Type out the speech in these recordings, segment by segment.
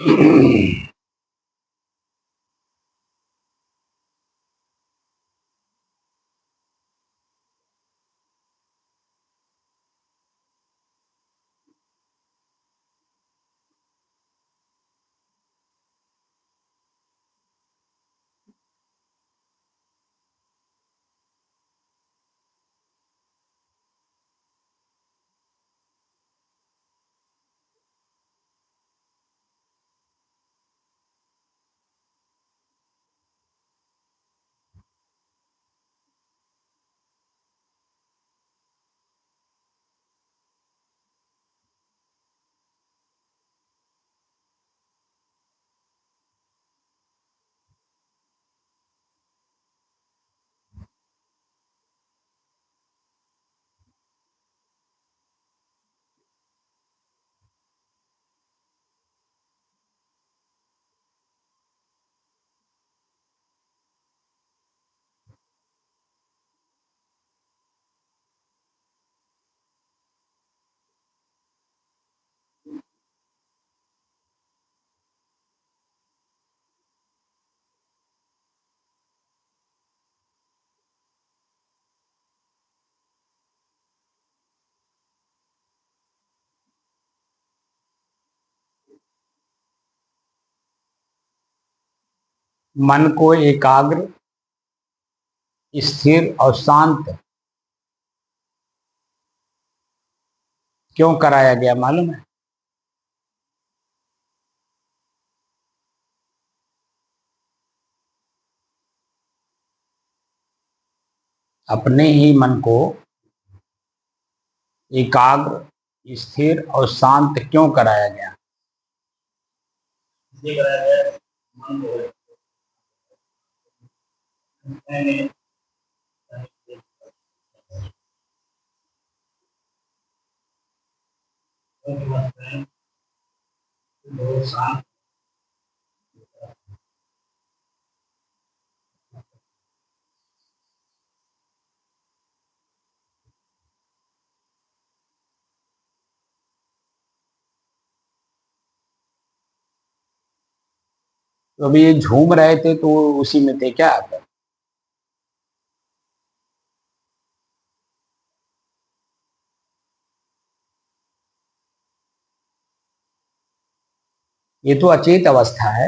मन को एकाग्र, स्थिर और शांत क्यों कराया गया मालूम है? अपने ही मन को एकाग्र, स्थिर और शांत क्यों कराया गया? इसलिए कराया गया मन को शांत। तो अभी ये झूम रहे थे तो उसी में थे क्या आप? ये तो अचेत अवस्था है,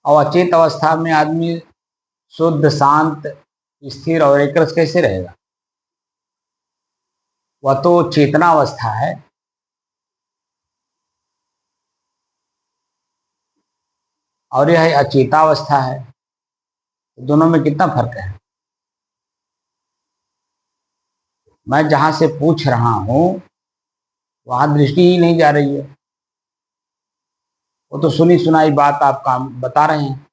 और अचेत अवस्था में आदमी शुद्ध, शांत, स्थिर और एकरस कैसे रहेगा? वह तो चेतना अवस्था है, और यह अचेतावस्था है। दोनों में कितना फर्क है? मैं जहां से पूछ रहा हूं वहां दृष्टि ही नहीं जा रही है। वो तो सुनी सुनाई बात आप काम बता रहे हैं।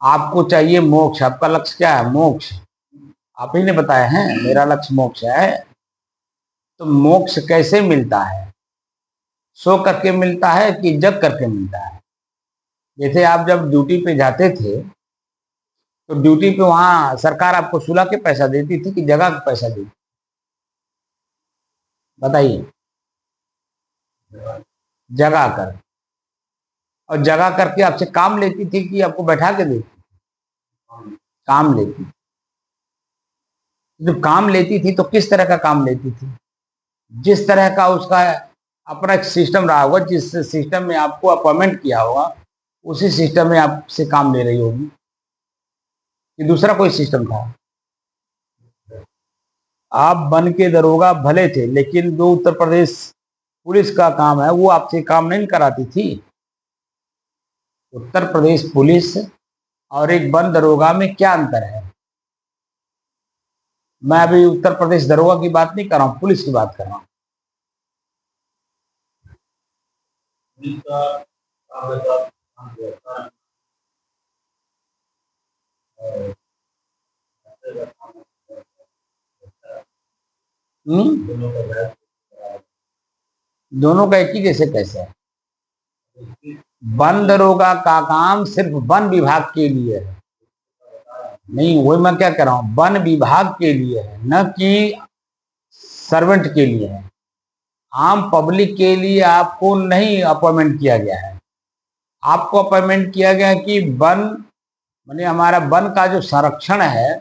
आपको चाहिए मोक्ष, आपका लक्ष्य क्या है? मोक्ष। आप ही ने बताया है मेरा लक्ष्य मोक्ष है। तो मोक्ष कैसे मिलता है? सो करके मिलता है कि जग करके मिलता है? जैसे आप जब ड्यूटी पे जाते थे तो ड्यूटी पे वहां सरकार आपको सुला के पैसा देती थी कि जगह का पैसा देती? बताइए। जगा कर। और जगा करके आपसे काम लेती थी कि आपको बैठा के देती? काम लेती। जब काम लेती थी तो किस तरह का काम लेती थी? जिस तरह का उसका अपना एक सिस्टम रहा होगा, जिस सिस्टम में आपको अपॉइंटमेंट किया होगा उसी सिस्टम में आपसे काम ले रही होगी, कि दूसरा कोई सिस्टम था? आप बन के दरोगा भले थे, लेकिन जो उत्तर प्रदेश पुलिस का काम है वो आपसे काम नहीं कराती थी। उत्तर प्रदेश पुलिस और एक वन दरोगा में क्या अंतर है? मैं अभी उत्तर प्रदेश दरोगा की बात नहीं कर रहा हूँ, पुलिस की बात कर रहा हूँ। दोनों का एक ही जैसे कैसे है? वन दरोगा का काम सिर्फ वन विभाग के लिए है। नहीं, वही मैं क्या कह रहा हूँ, वन विभाग के लिए है, न कि सर्वेंट के लिए है। आम पब्लिक के लिए आपको नहीं अपॉइंटमेंट किया गया है। आपको अपॉइंटमेंट किया गया कि वन माने हमारा वन का जो संरक्षण है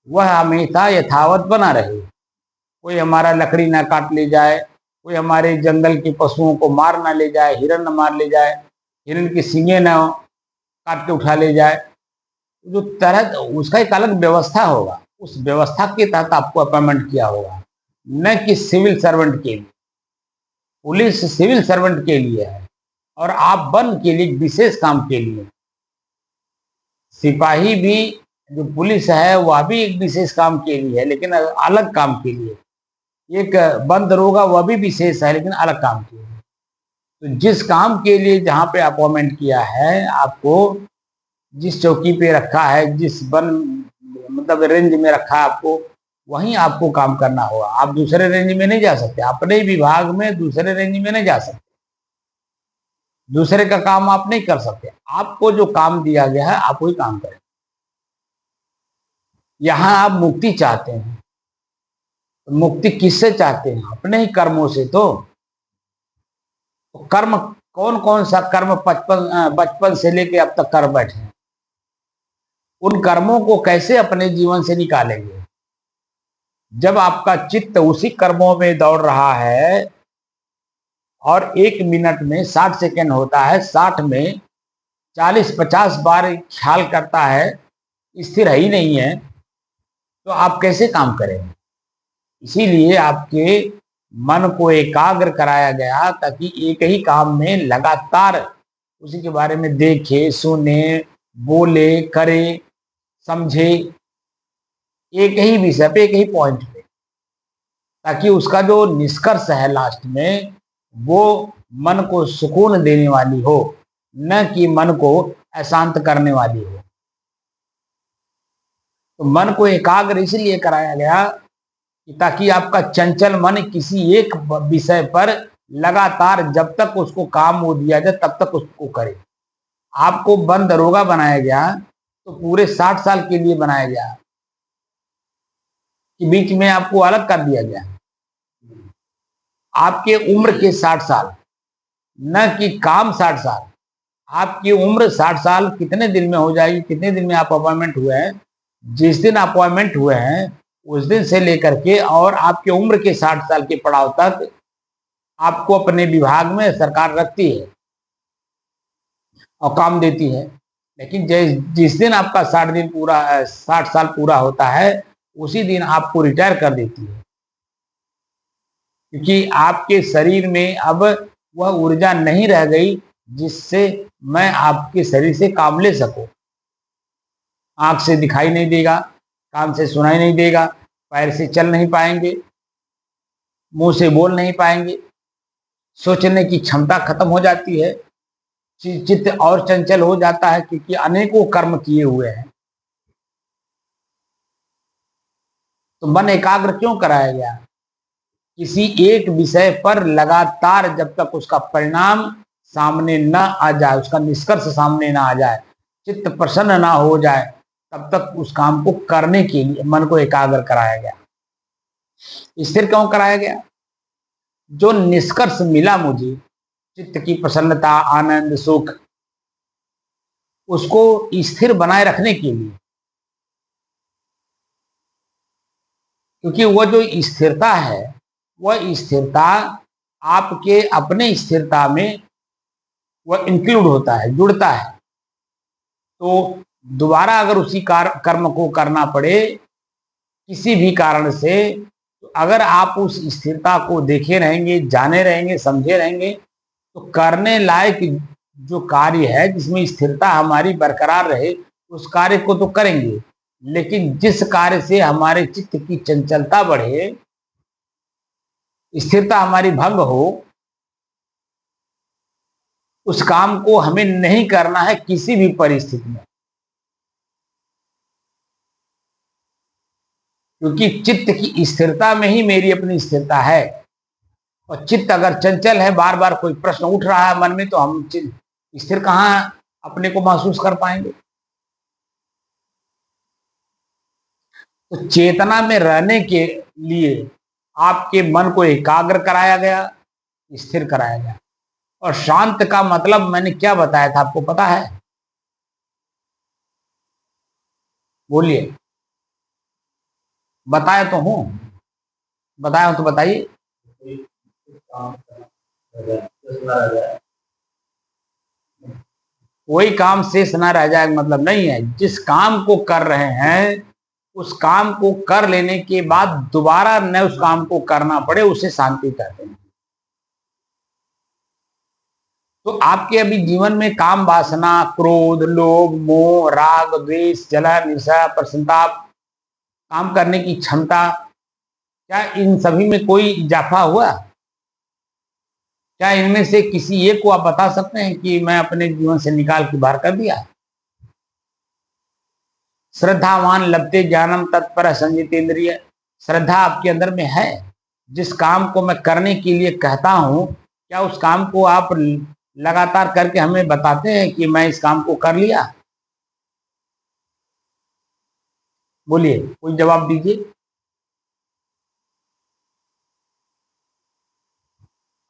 वह हमेशा यथावत बना रहे। कोई हमारा लकड़ी ना काट ले जाए, कोई हमारे जंगल के पशुओं को मार ना ले जाए, हिरन न मार ले जाए, हिरन की सींगें ना काट के उठा ले जाए। जो तरह उसका एक अलग व्यवस्था होगा, उस व्यवस्था के तहत आपको अपॉइंटमेंट किया होगा, न कि सिविल सर्वेंट के लिए। पुलिस सिविल सर्वेंट के लिए है और आप वन के लिए विशेष काम के लिए। सिपाही भी जो पुलिस है वह भी एक विशेष काम के लिए है, लेकिन अलग काम के लिए। एक वन दरोगा वह भी विशेष है, लेकिन अलग काम के लिए। तो जिस काम के लिए जहाँ पे अपॉइंटमेंट किया है, आपको जिस चौकी पे रखा है, जिस वन मतलब रेंज में रखा है आपको, वहीं आपको काम करना होगा। आप दूसरे रेंज में नहीं जा सकते, अपने विभाग में दूसरे रेंज में नहीं जा सकते, दूसरे का काम आप नहीं कर सकते। आपको जो काम दिया गया है आप वही काम करें। यहाँ आप मुक्ति चाहते हैं, तो मुक्ति किससे चाहते हैं? अपने ही कर्मों से। तो कर्म कौन कौन सा कर्म बचपन से लेके अब तक कर बैठे हैं, उन कर्मों को कैसे अपने जीवन से निकालेंगे? जब आपका चित्त उसी कर्मों में दौड़ रहा है और 1 मिनट में 60 सेकेंड होता है, 60 में 40-50 बार ख्याल करता है, स्थिर है ही नहीं है, तो आप कैसे काम करेंगे? इसीलिए आपके मन को एकाग्र कराया गया ताकि एक ही काम में लगातार उसी के बारे में देखे, सुने, बोले, करे, समझे, एक ही विषय पे, एक ही पॉइंट पे, ताकि उसका जो निष्कर्ष है लास्ट में वो मन को सुकून देने वाली हो, न कि मन को अशांत करने वाली हो। तो मन को एकाग्र इसलिए कराया गया ताकि आपका चंचल मन किसी एक विषय पर लगातार जब तक उसको काम वो दिया जाए तब तक उसको करे। आपको वन दरोगा बनाया गया तो पूरे 60 साल के लिए बनाया गया कि बीच में आपको अलग कर दिया गया? आपके उम्र के 60 साल, न कि काम 60 साल। आपकी उम्र 60 साल कितने दिन में हो जाएगी? कितने दिन में आप अपॉइंटमेंट हुए हैं? जिस दिन अपॉइंटमेंट हुए हैं उस दिन से लेकर के और आपके उम्र के 60 साल के पड़ाव तक आपको अपने विभाग में सरकार रखती है और काम देती है। लेकिन जिस दिन आपका 60 साल पूरा होता है उसी दिन आपको रिटायर कर देती है, क्योंकि आपके शरीर में अब वह ऊर्जा नहीं रह गई जिससे मैं आपके शरीर से काम ले सकूं। आंख से दिखाई नहीं देगा, कान से सुनाई नहीं देगा, पैर से चल नहीं पाएंगे, मुंह से बोल नहीं पाएंगे, सोचने की क्षमता खत्म हो जाती है, चित्त और चंचल हो जाता है, क्योंकि अनेकों कर्म किए हुए हैं। तो मन एकाग्र क्यों कराया गया? किसी एक विषय पर लगातार जब तक उसका परिणाम सामने न आ जाए, उसका निष्कर्ष सामने न आ जाए, चित्त प्रसन्न ना हो जाए, तब तक उस काम को करने के लिए मन को एकाग्र कराया गया। स्थिर क्यों कराया गया? जो निष्कर्ष मिला मुझे, चित्त की प्रसन्नता, आनंद, सुख, उसको स्थिर बनाए रखने के लिए। क्योंकि वह जो स्थिरता है, वह स्थिरता आपके अपने स्थिरता में वह इंक्लूड होता है, जुड़ता है। तो दोबारा अगर उसी कर्म को करना पड़े किसी भी कारण से, तो अगर आप उस स्थिरता को देखे रहेंगे, जाने रहेंगे, समझे रहेंगे, तो करने लायक जो कार्य है जिसमें स्थिरता हमारी बरकरार रहे उस कार्य को तो करेंगे। लेकिन जिस कार्य से हमारे चित्त की चंचलता बढ़े, स्थिरता हमारी भंग हो, उस काम को हमें नहीं करना है किसी भी परिस्थिति में। क्योंकि चित्त की स्थिरता में ही मेरी अपनी स्थिरता है। और चित्त अगर चंचल है, बार बार कोई प्रश्न उठ रहा है मन में, तो हम स्थिर कहाँ अपने को महसूस कर पाएंगे? तो चेतना में रहने के लिए आपके मन को एकाग्र कराया गया, स्थिर कराया गया। और शांत का मतलब मैंने क्या बताया था आपको पता है? बोलिए। बताया तो हूं, बताया हूं तो बताइए। कोई काम शेष ना रह जाए मतलब नहीं है। जिस काम को कर रहे हैं उस काम को कर लेने के बाद दोबारा न उस काम को करना पड़े, उसे शांति कहते हैं। तो आपके अभी जीवन में काम वासना, क्रोध, लोभ, मोह, राग, द्वेष, जलन, ईर्ष्या, प्रसन्नताप, काम करने की क्षमता, क्या इन सभी में कोई इजाफा हुआ? क्या इनमें से किसी एक को आप बता सकते हैं कि मैं अपने जीवन से निकाल के बाहर कर दिया? श्रद्धावान लभते ज्ञानम तत्पर संजितेंद्रिय। श्रद्धा आपके अंदर में है। जिस काम को मैं करने के लिए कहता हूं, क्या उस काम को आप लगातार करके हमें बताते हैं कि मैं इस काम को कर लिया? बोलिए, कोई जवाब दीजिए।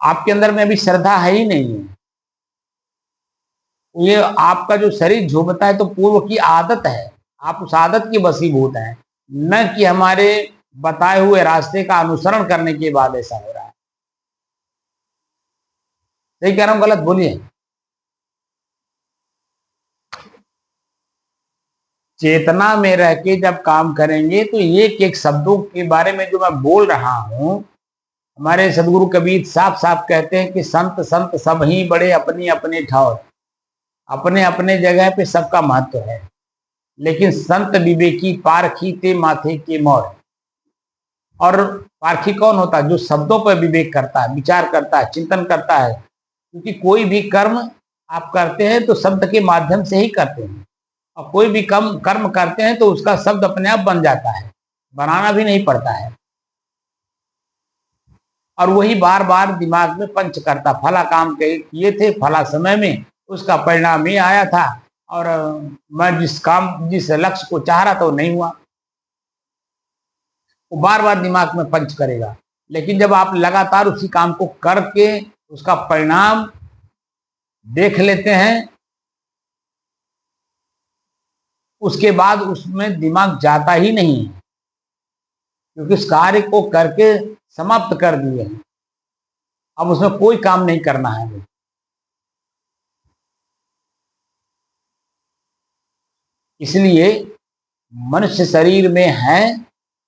आपके अंदर में अभी श्रद्धा है ही नहीं है। ये आपका जो शरीर झूमता है तो पूर्व की आदत है। आप उस आदत के वशीभूत हैं, न कि हमारे बताए हुए रास्ते का अनुसरण करने के बाद ऐसा हो रहा है। सही कह रहा हूं गलत? बोलिए। चेतना में रह के जब काम करेंगे तो एक एक शब्दों के बारे में जो मैं बोल रहा हूं, हमारे सदगुरु कबीर साफ साफ कहते हैं कि संत संत सब ही बड़े अपनी अपने ठौर। अपने अपने जगह पे सबका महत्व है, लेकिन संत विवेकी पारखी ते माथे के मोर। और पारखी कौन होता है? जो शब्दों पर विवेक करता है, विचार करता है, चिंतन करता है। क्योंकि कोई भी कर्म आप करते हैं तो शब्द के माध्यम से ही करते हैं, और कोई भी कम कर्म करते हैं तो उसका शब्द अपने आप बन जाता है, बनाना भी नहीं पड़ता है। और वही बार बार दिमाग में पंच करता, फला काम किए थे फला समय में, उसका परिणाम ये आया था, और मैं जिस लक्ष्य को चाह रहा था वो नहीं हुआ। वो बार बार दिमाग में पंच करेगा। लेकिन जब आप लगातार उसी काम को करके उसका परिणाम देख लेते हैं, उसके बाद उसमें दिमाग जाता ही नहीं है, क्योंकि उस कार्य को करके समाप्त कर दिए हैं। अब उसमें कोई काम नहीं करना है। इसलिए मनुष्य शरीर में है,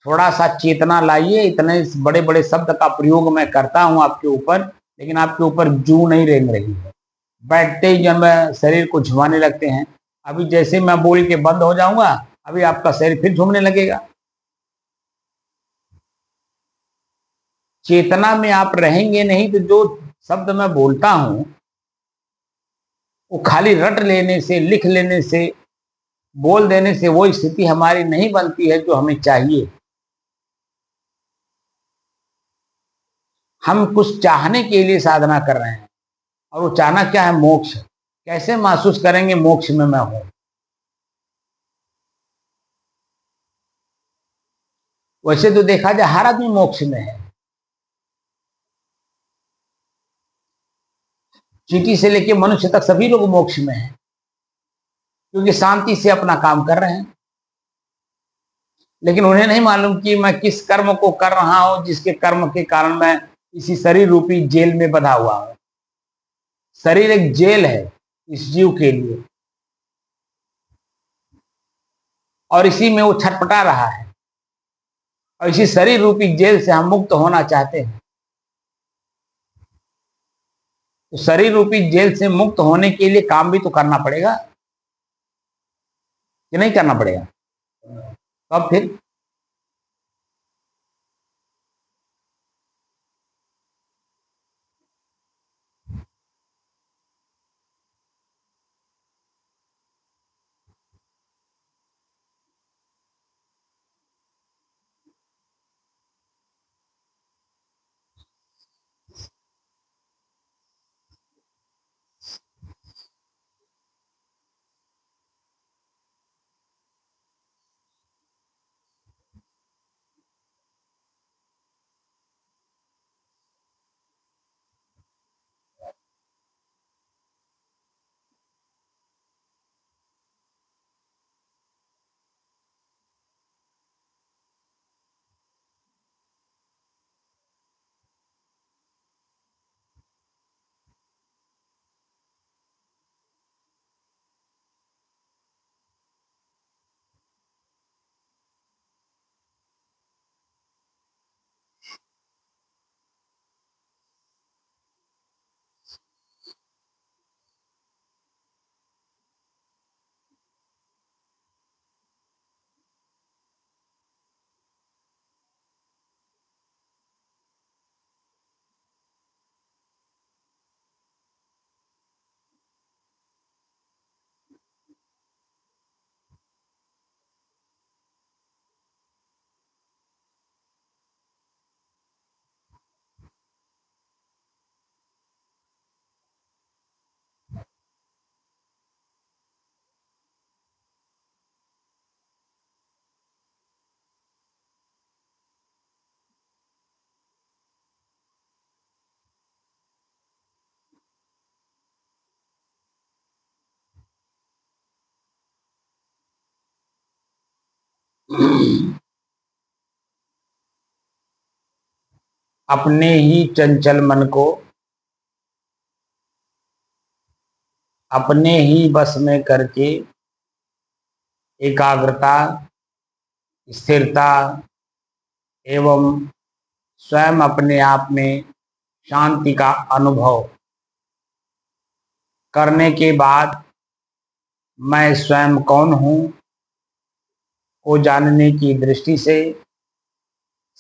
थोड़ा सा चेतना लाइए। इतने बड़े बड़े शब्द का प्रयोग मैं करता हूं आपके ऊपर, लेकिन आपके ऊपर जू नहीं रेंग रही है। बैठते ही जब शरीर को झुमाने लगते हैं। अभी जैसे मैं बोल के बंद हो जाऊंगा, अभी आपका शरीर फिर झूमने लगेगा। चेतना में आप रहेंगे नहीं तो जो शब्द मैं बोलता हूं वो खाली रट लेने से, लिख लेने से, बोल देने से वो स्थिति हमारी नहीं बनती है जो हमें चाहिए। हम कुछ चाहने के लिए साधना कर रहे हैं, और वो चाहना क्या है? मोक्ष। कैसे महसूस करेंगे मोक्ष में मैं हूं? वैसे तो देखा जाए हर आदमी मोक्ष में है। चींटी से लेके मनुष्य तक सभी लोग मोक्ष में हैं, क्योंकि शांति से अपना काम कर रहे हैं। लेकिन उन्हें नहीं मालूम कि मैं किस कर्म को कर रहा हूं, जिसके कर्म के कारण मैं इसी शरीर रूपी जेल में बंधा हुआ हूं। शरीर एक जेल है इस जीव के लिए, और इसी में वो छटपटा रहा है। और इसी शरीर रूपी जेल से हम मुक्त होना चाहते हैं। तो शरीर रूपी जेल से मुक्त होने के लिए काम भी तो करना पड़ेगा, कि नहीं करना पड़ेगा? तब फिर अपने ही चंचल मन को अपने ही बस में करके एकाग्रता, स्थिरता एवं स्वयं अपने आप में शांति का अनुभव करने के बाद मैं स्वयं कौन हूँ को जानने की दृष्टि से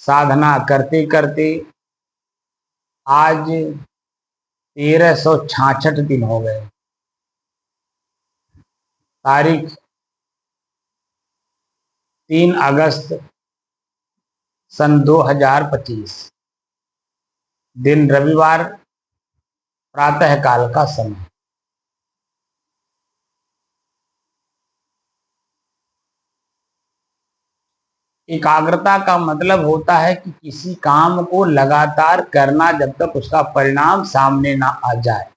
साधना करते करते आज 1366 दिन हो गए। तारीख 3 अगस्त सन 2025, दिन रविवार, प्रातः काल का समय। एकाग्रता का मतलब होता है कि किसी काम को लगातार करना जब तक उसका परिणाम सामने ना आ जाए।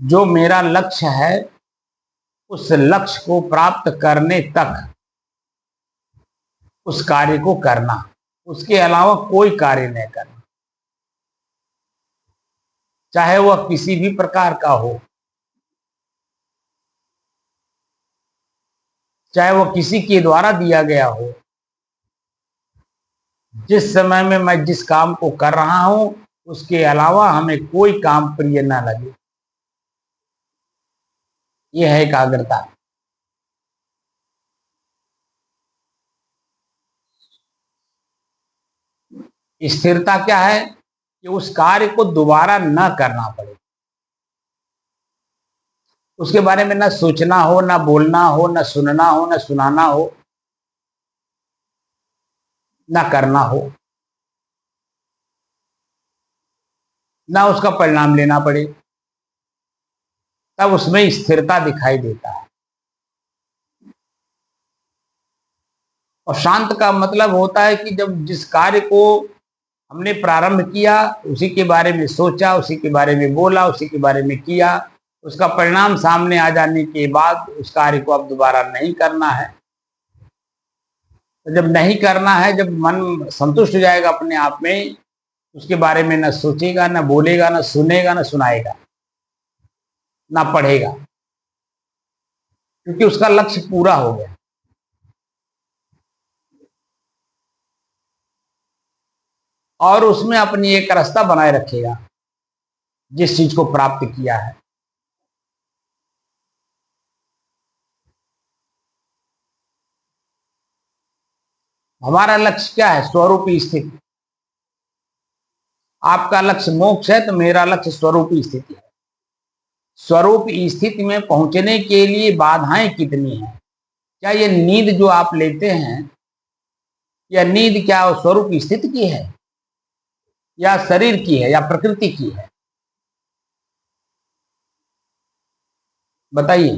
जो मेरा लक्ष्य है उस लक्ष्य को प्राप्त करने तक उस कार्य को करना, उसके अलावा कोई कार्य नहीं करना, चाहे वह किसी भी प्रकार का हो, चाहे वह किसी के द्वारा दिया गया हो। जिस समय में मैं जिस काम को कर रहा हूं उसके अलावा हमें कोई काम प्रिय ना लगे, यह है एकाग्रता। स्थिरता क्या है कि उस कार्य को दोबारा न करना पड़े, उसके बारे में ना सोचना हो, ना बोलना हो, ना सुनना हो, ना सुनाना हो, ना करना हो, ना उसका परिणाम लेना पड़े, तब उसमें स्थिरता दिखाई देता है। और शांत का मतलब होता है कि जब जिस कार्य को हमने प्रारंभ किया, उसी के बारे में सोचा, उसी के बारे में बोला, उसी के बारे में किया, उसका परिणाम सामने आ जाने के बाद उस कार्य को अब दोबारा नहीं करना है। तो जब नहीं करना है, जब मन संतुष्ट हो जाएगा अपने आप में, उसके बारे में न सोचेगा, न बोलेगा, न सुनेगा, न सुनाएगा, ना पढ़ेगा, क्योंकि उसका लक्ष्य पूरा हो गया। और उसमें अपनी एक रास्ता बनाए रखेगा जिस चीज को प्राप्त किया है। हमारा लक्ष्य क्या है? स्वरूपी स्थिति। आपका लक्ष्य मोक्ष है तो मेरा लक्ष्य स्वरूपी स्थिति है। स्वरूप स्थिति में पहुंचने के लिए बाधाएं कितनी हैं? क्या ये नींद जो आप लेते हैं, यह नींद क्या स्वरूप स्थिति की है या शरीर की है या प्रकृति की है? बताइए।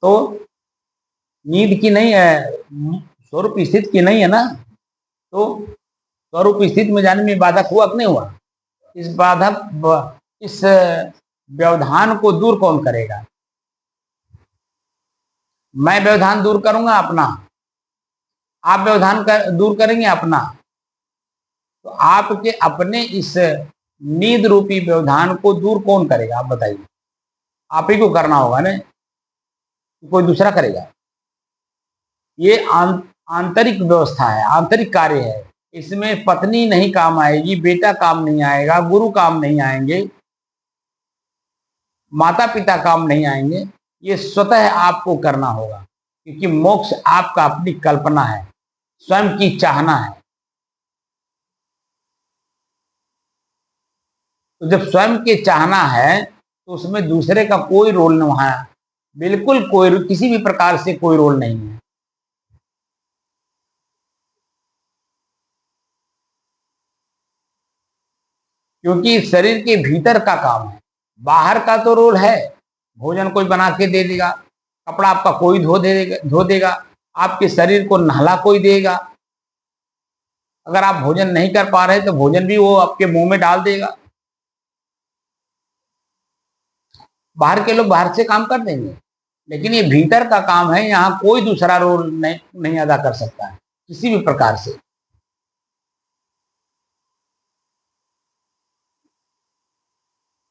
तो नींद की नहीं है, स्वरूप स्थिति की नहीं है ना। तो स्वरूप स्थिति में जाने में बाधक हुआ कि नहीं हुआ? इस व्यवधान को दूर कौन करेगा? मैं व्यवधान दूर करूंगा अपना, आप व्यवधान दूर करेंगे अपना। तो आपके अपने इस नींद रूपी व्यवधान को दूर कौन करेगा? आप बताइए। आप ही को करना होगा ना, कोई दूसरा करेगा? ये आंतरिक व्यवस्था है, आंतरिक कार्य है। इसमें पत्नी नहीं काम आएगी, बेटा काम नहीं आएगा, गुरु काम नहीं आएंगे, माता पिता काम नहीं आएंगे। ये स्वतः आपको करना होगा, क्योंकि मोक्ष आपका अपनी कल्पना है, स्वयं की चाहना है। तो जब स्वयं के चाहना है तो उसमें दूसरे का कोई रोल नहीं है, बिल्कुल कोई, किसी भी प्रकार से कोई रोल नहीं है। क्योंकि शरीर के भीतर का काम है, बाहर का तो रोल है। भोजन कोई बना के दे देगा, कपड़ा आपका कोई धो देगा, आपके शरीर को नहला कोई देगा। अगर आप भोजन नहीं कर पा रहे तो भोजन भी वो आपके मुंह में डाल देगा। बाहर के लोग बाहर से काम कर देंगे, लेकिन ये भीतर का काम है, यहाँ कोई दूसरा रोल नहीं अदा कर सकता है किसी भी प्रकार से।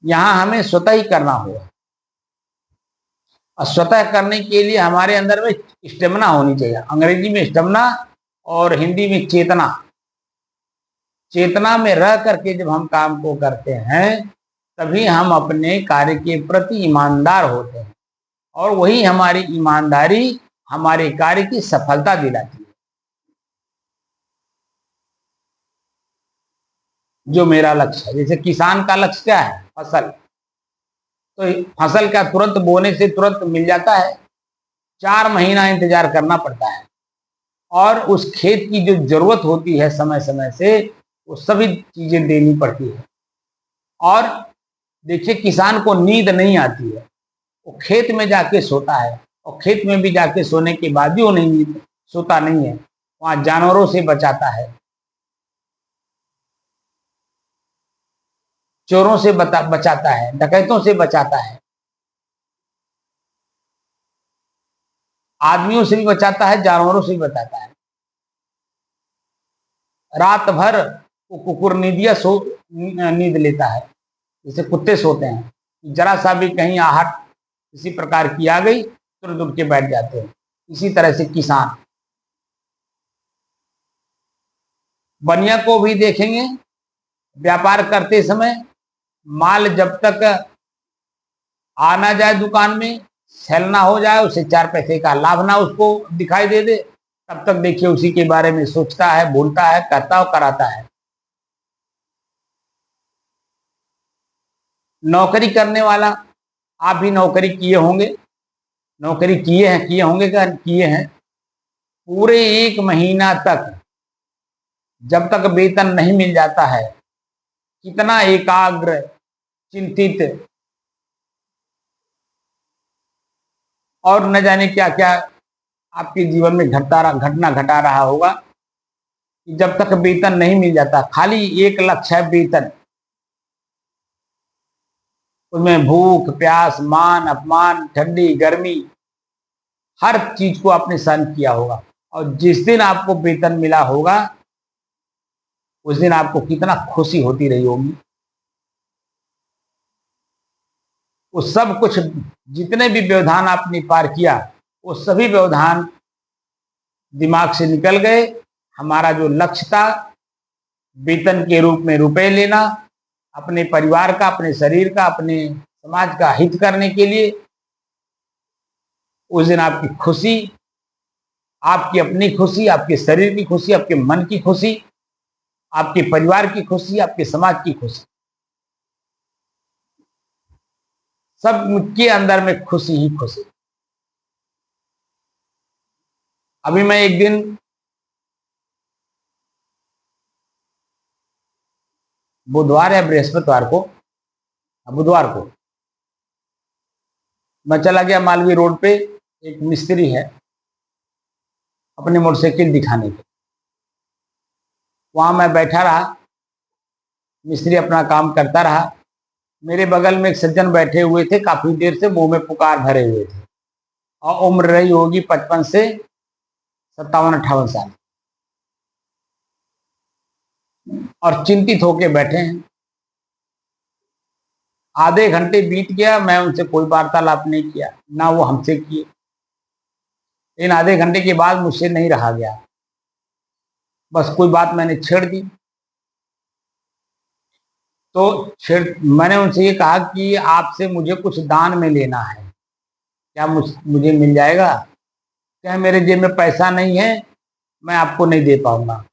यहाँ हमें स्वतः ही करना होगा, और स्वतः करने के लिए हमारे अंदर में स्टेमिना होनी चाहिए। अंग्रेजी में स्टेमिना और हिंदी में चेतना। चेतना में रह करके जब हम काम को करते हैं तभी हम अपने कार्य के प्रति ईमानदार होते हैं, और वही हमारी ईमानदारी हमारे कार्य की सफलता दिलाती है। जो मेरा लक्ष्य है, जैसे किसान का लक्ष्य क्या है? फसल। तो फसल क्या तुरंत बोने से तुरंत मिल जाता है? 4 महीना इंतजार करना पड़ता है, और उस खेत की जो जरूरत होती है समय समय से, वो सभी चीजें देनी पड़ती है। और देखिए, किसान को नींद नहीं आती है, वो खेत में जाके सोता है, और खेत में भी जाके सोने के बाद भी वो नहीं सोता नहीं है, वहां जानवरों से बचाता है, चोरों से बचाता है, डकैतों से बचाता है, आदमियों से भी बचाता है, जानवरों से भी बचाता है। रात भर वो कुकुरनीदिया नींद लेता है, जैसे कुत्ते सोते हैं। जरा सा भी कहीं आहट किसी प्रकार की आ गई, तुरंत उठ के बैठ जाते हैं। इसी तरह से किसान, बनिया को भी देखेंगे, व्यापार करते समय माल जब तक आ ना जाए दुकान में, सेल ना हो जाए, उसे 4 पैसे का लाभ ना उसको दिखाई दे, तब तक देखिए उसी के बारे में सोचता है, बोलता है, करता और कराता है। नौकरी करने वाला, आप भी नौकरी किए होंगे, नौकरी किए होंगे, क्या किए हैं? पूरे 1 महीना तक जब तक वेतन नहीं मिल जाता है, कितना एकाग्र, चिंतित और न जाने क्या क्या आपके जीवन में घटना घटा रहा होगा, कि जब तक वेतन नहीं मिल जाता, खाली एक लक्ष्य है वेतन। उसमें भूख प्यास, मान अपमान, ठंडी गर्मी, हर चीज को आपने सहन किया होगा। और जिस दिन आपको वेतन मिला होगा, उस दिन आपको कितना खुशी होती रही होगी। वो सब कुछ, जितने भी व्यवधान आपने पार किया, वो सभी व्यवधान दिमाग से निकल गए। हमारा जो लक्ष्य था, वेतन के रूप में रुपए लेना, अपने परिवार का, अपने शरीर का, अपने समाज का हित करने के लिए, उस दिन आपकी खुशी, आपकी अपनी खुशी, आपके शरीर की खुशी, आपके मन की खुशी, आपके परिवार की खुशी, आपके समाज की खुशी, सब के अंदर में खुशी ही खुशी। अभी मैं एक दिन बुधवार या बृहस्पतिवार को, बुधवार को मैं चला गया मालवीय रोड पे। एक मिस्त्री है, अपनी मोटरसाइकिल दिखाने के, वहां मैं बैठा रहा, मिस्त्री अपना काम करता रहा। मेरे बगल में एक सज्जन बैठे हुए थे, काफी देर से मुंह में पुकार भरे हुए थे, और उम्र रही होगी 55 से 57-58 साल, और चिंतित होके बैठे हैं। आधे घंटे बीत गया, मैं उनसे कोई वार्तालाप नहीं किया, ना वो हमसे किए। लेकिन आधे घंटे के बाद मुझसे नहीं रहा गया, बस कोई बात मैंने छेड़ दी। तो मैंने उनसे ये कहा कि आपसे मुझे कुछ दान में लेना है, क्या मुझे मिल जाएगा? क्या मेरे जेब में पैसा नहीं है, मैं आपको नहीं दे पाऊंगा,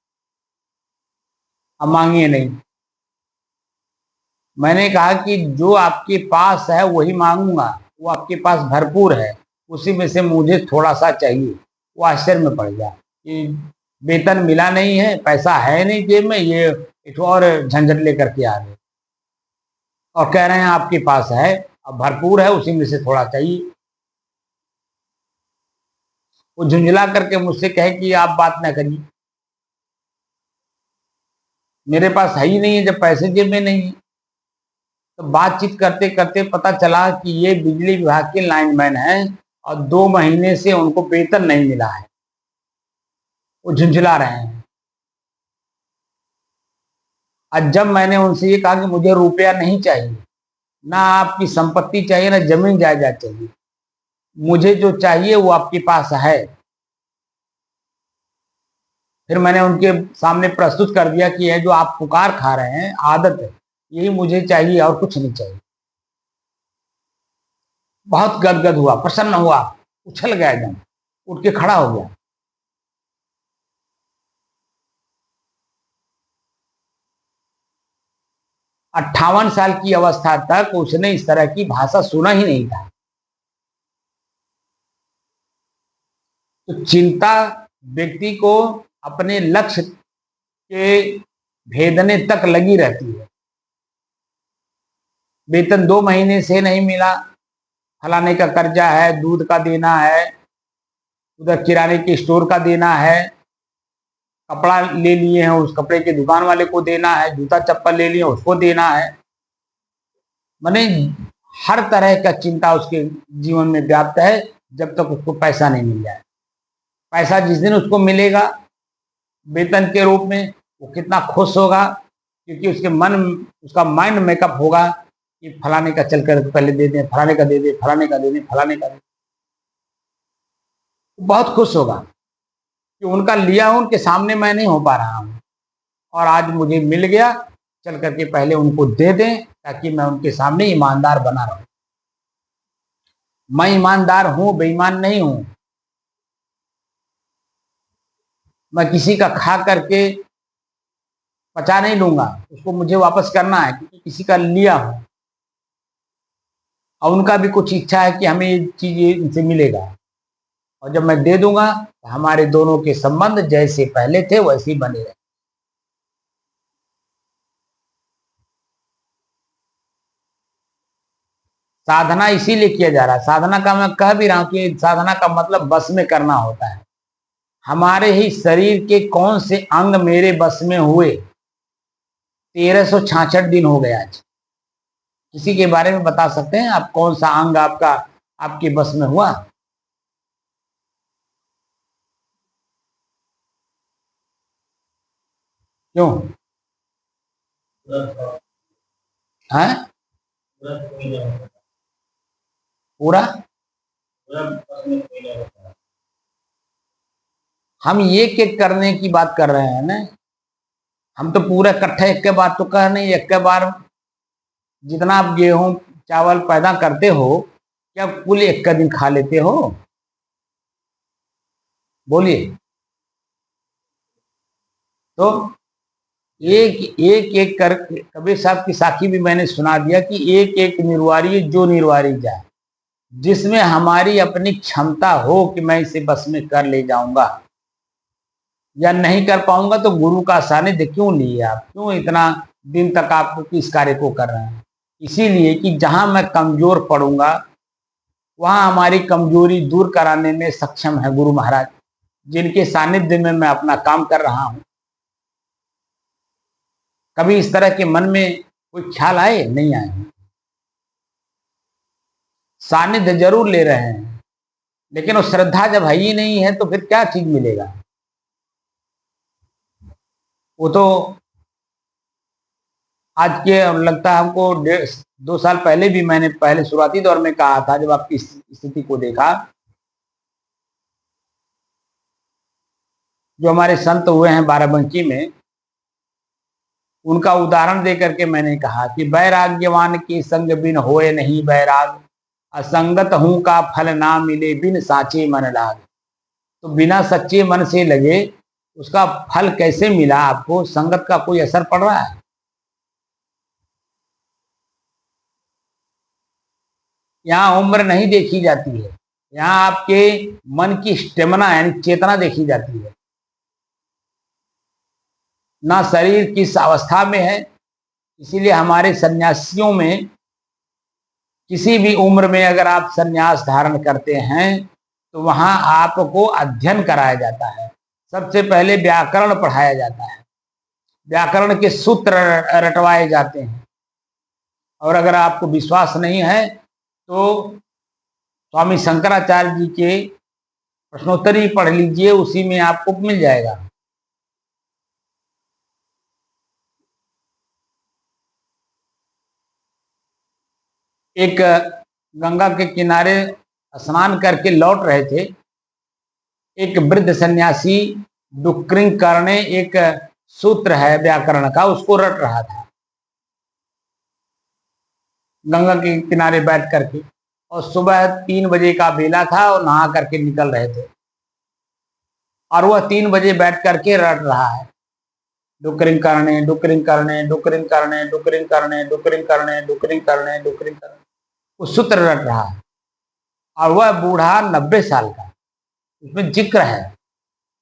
अब मांगिए नहीं। मैंने कहा कि जो आपके पास है वही मांगूंगा, वो आपके पास भरपूर है, उसी में से मुझे थोड़ा सा चाहिए। वो आश्चर्य में पड़ गया कि वेतन मिला नहीं है, पैसा है नहीं जेब में, ये एक और झंझट लेकर के आ गए, और कह रहे हैं आपके पास है, अब भरपूर है, उसी में से थोड़ा चाहिए। वो झुंझला करके मुझसे कहे कि आप बात ना करिए, मेरे पास है ही नहीं है, जब पैसे जेब में नहीं है। तो बातचीत करते करते पता चला कि ये बिजली विभाग के लाइनमैन हैं, और 2 महीने से उनको वेतन नहीं मिला है, वो झुंझला रहे हैं। और जब मैंने उनसे ये कहा कि मुझे रुपया नहीं चाहिए, ना आपकी संपत्ति चाहिए, ना जमीन जायदाद चाहिए, मुझे जो चाहिए वो आपके पास है। फिर मैंने उनके सामने प्रस्तुत कर दिया कि यह जो आप पुकार खा रहे हैं आदत है, यही मुझे चाहिए और कुछ नहीं चाहिए। बहुत गदगद हुआ, प्रसन्न हुआ, उछल गया, एकदम उठ के खड़ा हो गया। अट्ठावन साल की अवस्था तक उसने इस तरह की भाषा सुना ही नहीं था। तो चिंता व्यक्ति को अपने लक्ष्य के भेदने तक लगी रहती है। वेतन 2 महीने से नहीं मिला, फलाने का कर्जा है, दूध का देना है, उधर किराने के स्टोर का देना है, कपड़ा ले लिए हैं उस कपड़े के दुकान वाले को देना है, जूता चप्पल ले लिए उसको देना है। माने हर तरह का चिंता उसके जीवन में व्याप्त है जब तक उसको पैसा नहीं मिल जाए। पैसा जिस दिन उसको मिलेगा वेतन के रूप में, वो कितना खुश होगा, क्योंकि उसका माइंड मेकअप होगा कि फलाने का चल कर पहले दे दें, फलाने का दे दें, फलाने का दे दें, फलाने का दे दें। बहुत खुश होगा कि उनका लिया उनके सामने मैं नहीं हो पा रहा हूँ और आज मुझे मिल गया, चल करके पहले उनको दे दें ताकि मैं उनके सामने ईमानदार बना रहूं। मैं ईमानदार हूं, बेईमान नहीं हूं। मैं किसी का खा करके पचा नहीं लूंगा, उसको मुझे वापस करना है क्योंकि किसी का लिया हूं और उनका भी कुछ इच्छा है कि हमें ये चीज इनसे मिलेगा, और जब मैं दे दूंगा तो हमारे दोनों के संबंध जैसे पहले थे वैसे ही बने रहे। साधना इसीलिए किया जा रहा है। साधना का मैं कह भी रहा हूं कि साधना का मतलब बस में करना होता है। हमारे ही शरीर के कौन से अंग मेरे बस में हुए? 1366 दिन हो गया आज। किसी के बारे में बता सकते हैं आप, कौन सा अंग आपका आपके बस में हुआ? क्यों है? पूरा हम एक एक करने की बात कर रहे हैं ना। हम तो पूरा इकट्ठे एक के बार तो कह नहीं, एक के बार जितना आप गेहूं चावल पैदा करते हो क्या कुल एक का दिन खा लेते हो? बोलिए। तो एक एक एक कर कबीर साहब की साखी भी मैंने सुना दिया कि एक एक निर्वारी जो निर्वारी जाए, जिसमें हमारी अपनी क्षमता हो कि मैं इसे बस में कर ले जाऊंगा या नहीं कर पाऊंगा तो गुरु का सानिध्य क्यों लिए आप, क्यों इतना दिन तक आप इस कार्य को कर रहे हैं? इसीलिए कि जहां मैं कमजोर पड़ूंगा वहां हमारी कमजोरी दूर कराने में सक्षम है गुरु महाराज, जिनके सानिध्य में मैं अपना काम कर रहा हूं। कभी इस तरह के मन में कोई ख्याल आए? नहीं आए। सानिध्य जरूर ले रहे हैं, लेकिन वो श्रद्धा जब है ही नहीं है तो फिर क्या चीज मिलेगा? वो तो आज के लगता है हमको 2 साल पहले भी मैंने पहले शुरुआती दौर में कहा था, जब आपकी स्थिति को देखा, जो हमारे संत हुए हैं बाराबंकी में, उनका उदाहरण दे करके मैंने कहा कि वैराग्यवान के संग बिन होए नहीं बैराग, असंगत हूं का फल ना मिले बिन साचे मन लाग। तो बिना सच्चे मन से लगे उसका फल कैसे मिला आपको? संगत का कोई असर पड़ रहा है? यहाँ उम्र नहीं देखी जाती है, यहाँ आपके मन की स्टेमिना यानी चेतना देखी जाती है, ना शरीर किस अवस्था में है। इसीलिए हमारे सन्यासियों में किसी भी उम्र में अगर आप सन्यास धारण करते हैं तो वहां आपको अध्ययन कराया जाता है। सबसे पहले व्याकरण पढ़ाया जाता है, व्याकरण के सूत्र रटवाए जाते हैं। और अगर आपको विश्वास नहीं है तो स्वामी शंकराचार्य जी के प्रश्नोत्तरी पढ़ लीजिए, उसी में आपको मिल जाएगा। एक गंगा के किनारे स्नान करके लौट रहे थे, एक वृद्ध सन्यासी डुक्रिंग करने एक सूत्र है व्याकरण का, उसको रट रहा था गंगा के किनारे बैठ करके। और सुबह 3 बजे का बेला था और नहा करके निकल रहे थे, और वह 3 बजे बैठ करके रट रहा है, डुक्रिंग करने डुक्रिंग करने डुक्रिंग करने डुक्रिंग करने डुक्रिंग करने डुक्रिंग करने डुक्रिंग करने, वो सूत्र रट रहा है। और वह बूढ़ा 90 साल का, उसमें जिक्र है,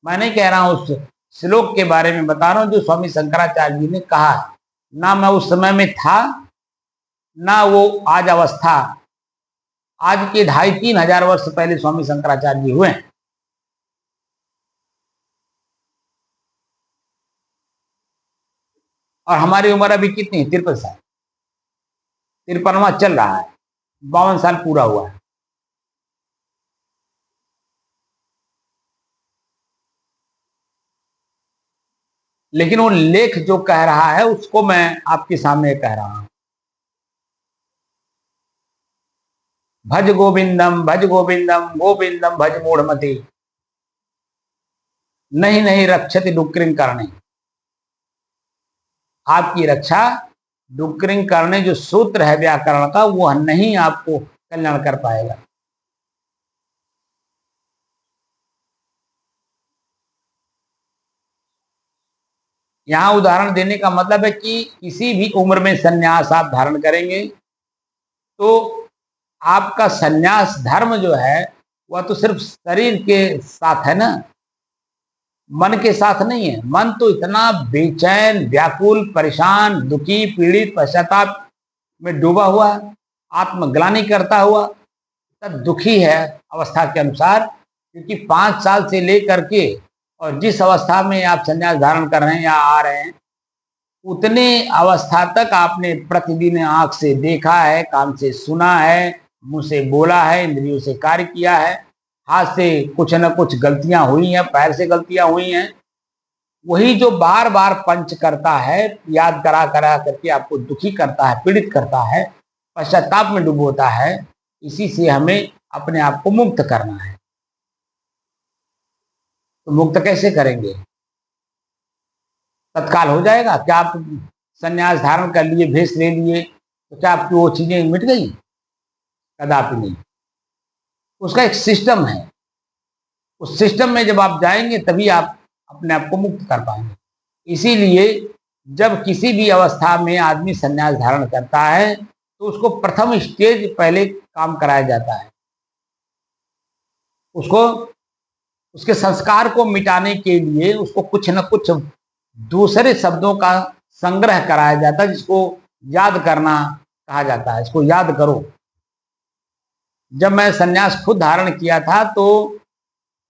मैं नहीं कह रहा हूं, उस श्लोक के बारे में बता रहा हूं जो स्वामी शंकराचार्य जी ने कहा है। ना मैं उस समय में था, ना वो आज अवस्था, आज के 2500-3000 हजार वर्ष पहले स्वामी शंकराचार्य जी हुए। और हमारी उम्र अभी कितनी है? 53 साल, 53वां चल रहा है, 52 साल पूरा हुआ है। लेकिन वो लेख जो कह रहा है उसको मैं आपके सामने कह रहा हूं। भज गोविंदम गोविंदम भज मूढ़मति, नहीं नहीं रक्षति डुक्रिंग करने। आपकी रक्षा डुक्रिंग करने जो सूत्र है व्याकरण का, वह नहीं आपको कल्याण कर पाएगा। यहां उदाहरण देने का मतलब है कि किसी भी उम्र में सन्यास आप धारण करेंगे तो आपका सन्यास धर्म जो है वह तो सिर्फ शरीर के साथ है ना, मन के साथ नहीं है। मन तो इतना बेचैन, व्याकुल, परेशान, दुखी, पीड़ित, पश्चाताप में डूबा हुआ, आत्मग्लानि करता हुआ, तब दुखी है अवस्था के अनुसार। क्योंकि 5 साल से लेकर के और जिस अवस्था में आप संन्यास धारण कर रहे हैं या आ रहे हैं, उतने अवस्था तक आपने प्रतिदिन आंख से देखा है, कान से सुना है, मुंह से बोला है, इंद्रियों से कार्य किया है, हाथ से कुछ न कुछ गलतियां हुई हैं, पैर से गलतियां हुई हैं। वही जो बार बार पंच करता है, याद करा करा करके आपको दुखी करता है, पीड़ित करता है, पश्चाताप में डुबोता है, इसी से हमें अपने आप को मुक्त करना है। तो मुक्त कैसे करेंगे? तत्काल हो जाएगा क्या? आप संन्यास धारण कर लिए, भेष ले लिए, तो क्या आपकी वो चीजें मिट गई? कदापि नहीं। उसका एक सिस्टम है, उस सिस्टम में जब आप जाएंगे तभी आप अपने आप को मुक्त कर पाएंगे। इसीलिए जब किसी भी अवस्था में आदमी संन्यास धारण करता है तो उसको प्रथम स्टेज पहले काम कराया जाता है, उसको उसके संस्कार को मिटाने के लिए उसको कुछ न कुछ दूसरे शब्दों का संग्रह कराया जाता है, जिसको याद करना कहा जाता है। इसको याद करो। जब मैं संन्यास खुद धारण किया था तो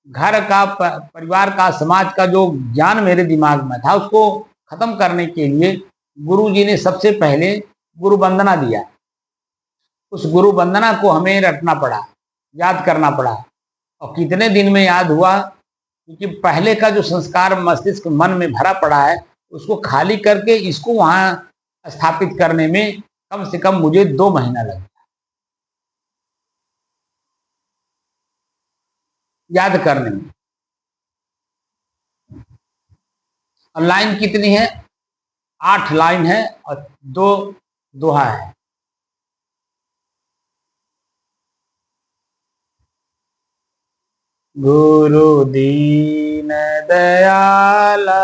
घर का, परिवार का, समाज का जो ज्ञान मेरे दिमाग में था उसको खत्म करने के लिए गुरुजी ने सबसे पहले गुरु वंदना दिया। उस गुरु वंदना को हमें रटना पड़ा, याद करना पड़ा। और कितने दिन में याद हुआ? क्योंकि पहले का जो संस्कार मस्तिष्क मन में भरा पड़ा है उसको खाली करके इसको वहां स्थापित करने में कम से कम मुझे 2 महीना लगा, याद करने में। और लाइन कितनी है? 8 लाइन है और 2 दोहा है। गुरु दीन दयाला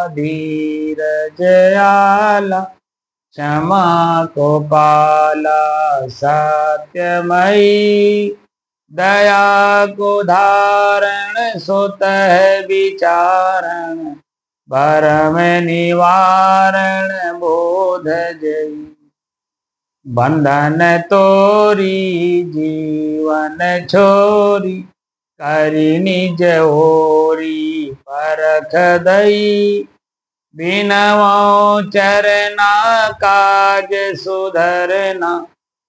धीरज आला, क्षमा को पाला सत्यमयी, दया को धारण सुतः विचारण, भरम निवारण बोध जई, बंधन तोरी जीवन छोरी, करि निज ओरी परख दई, बिनवो चरना काज सुधरना,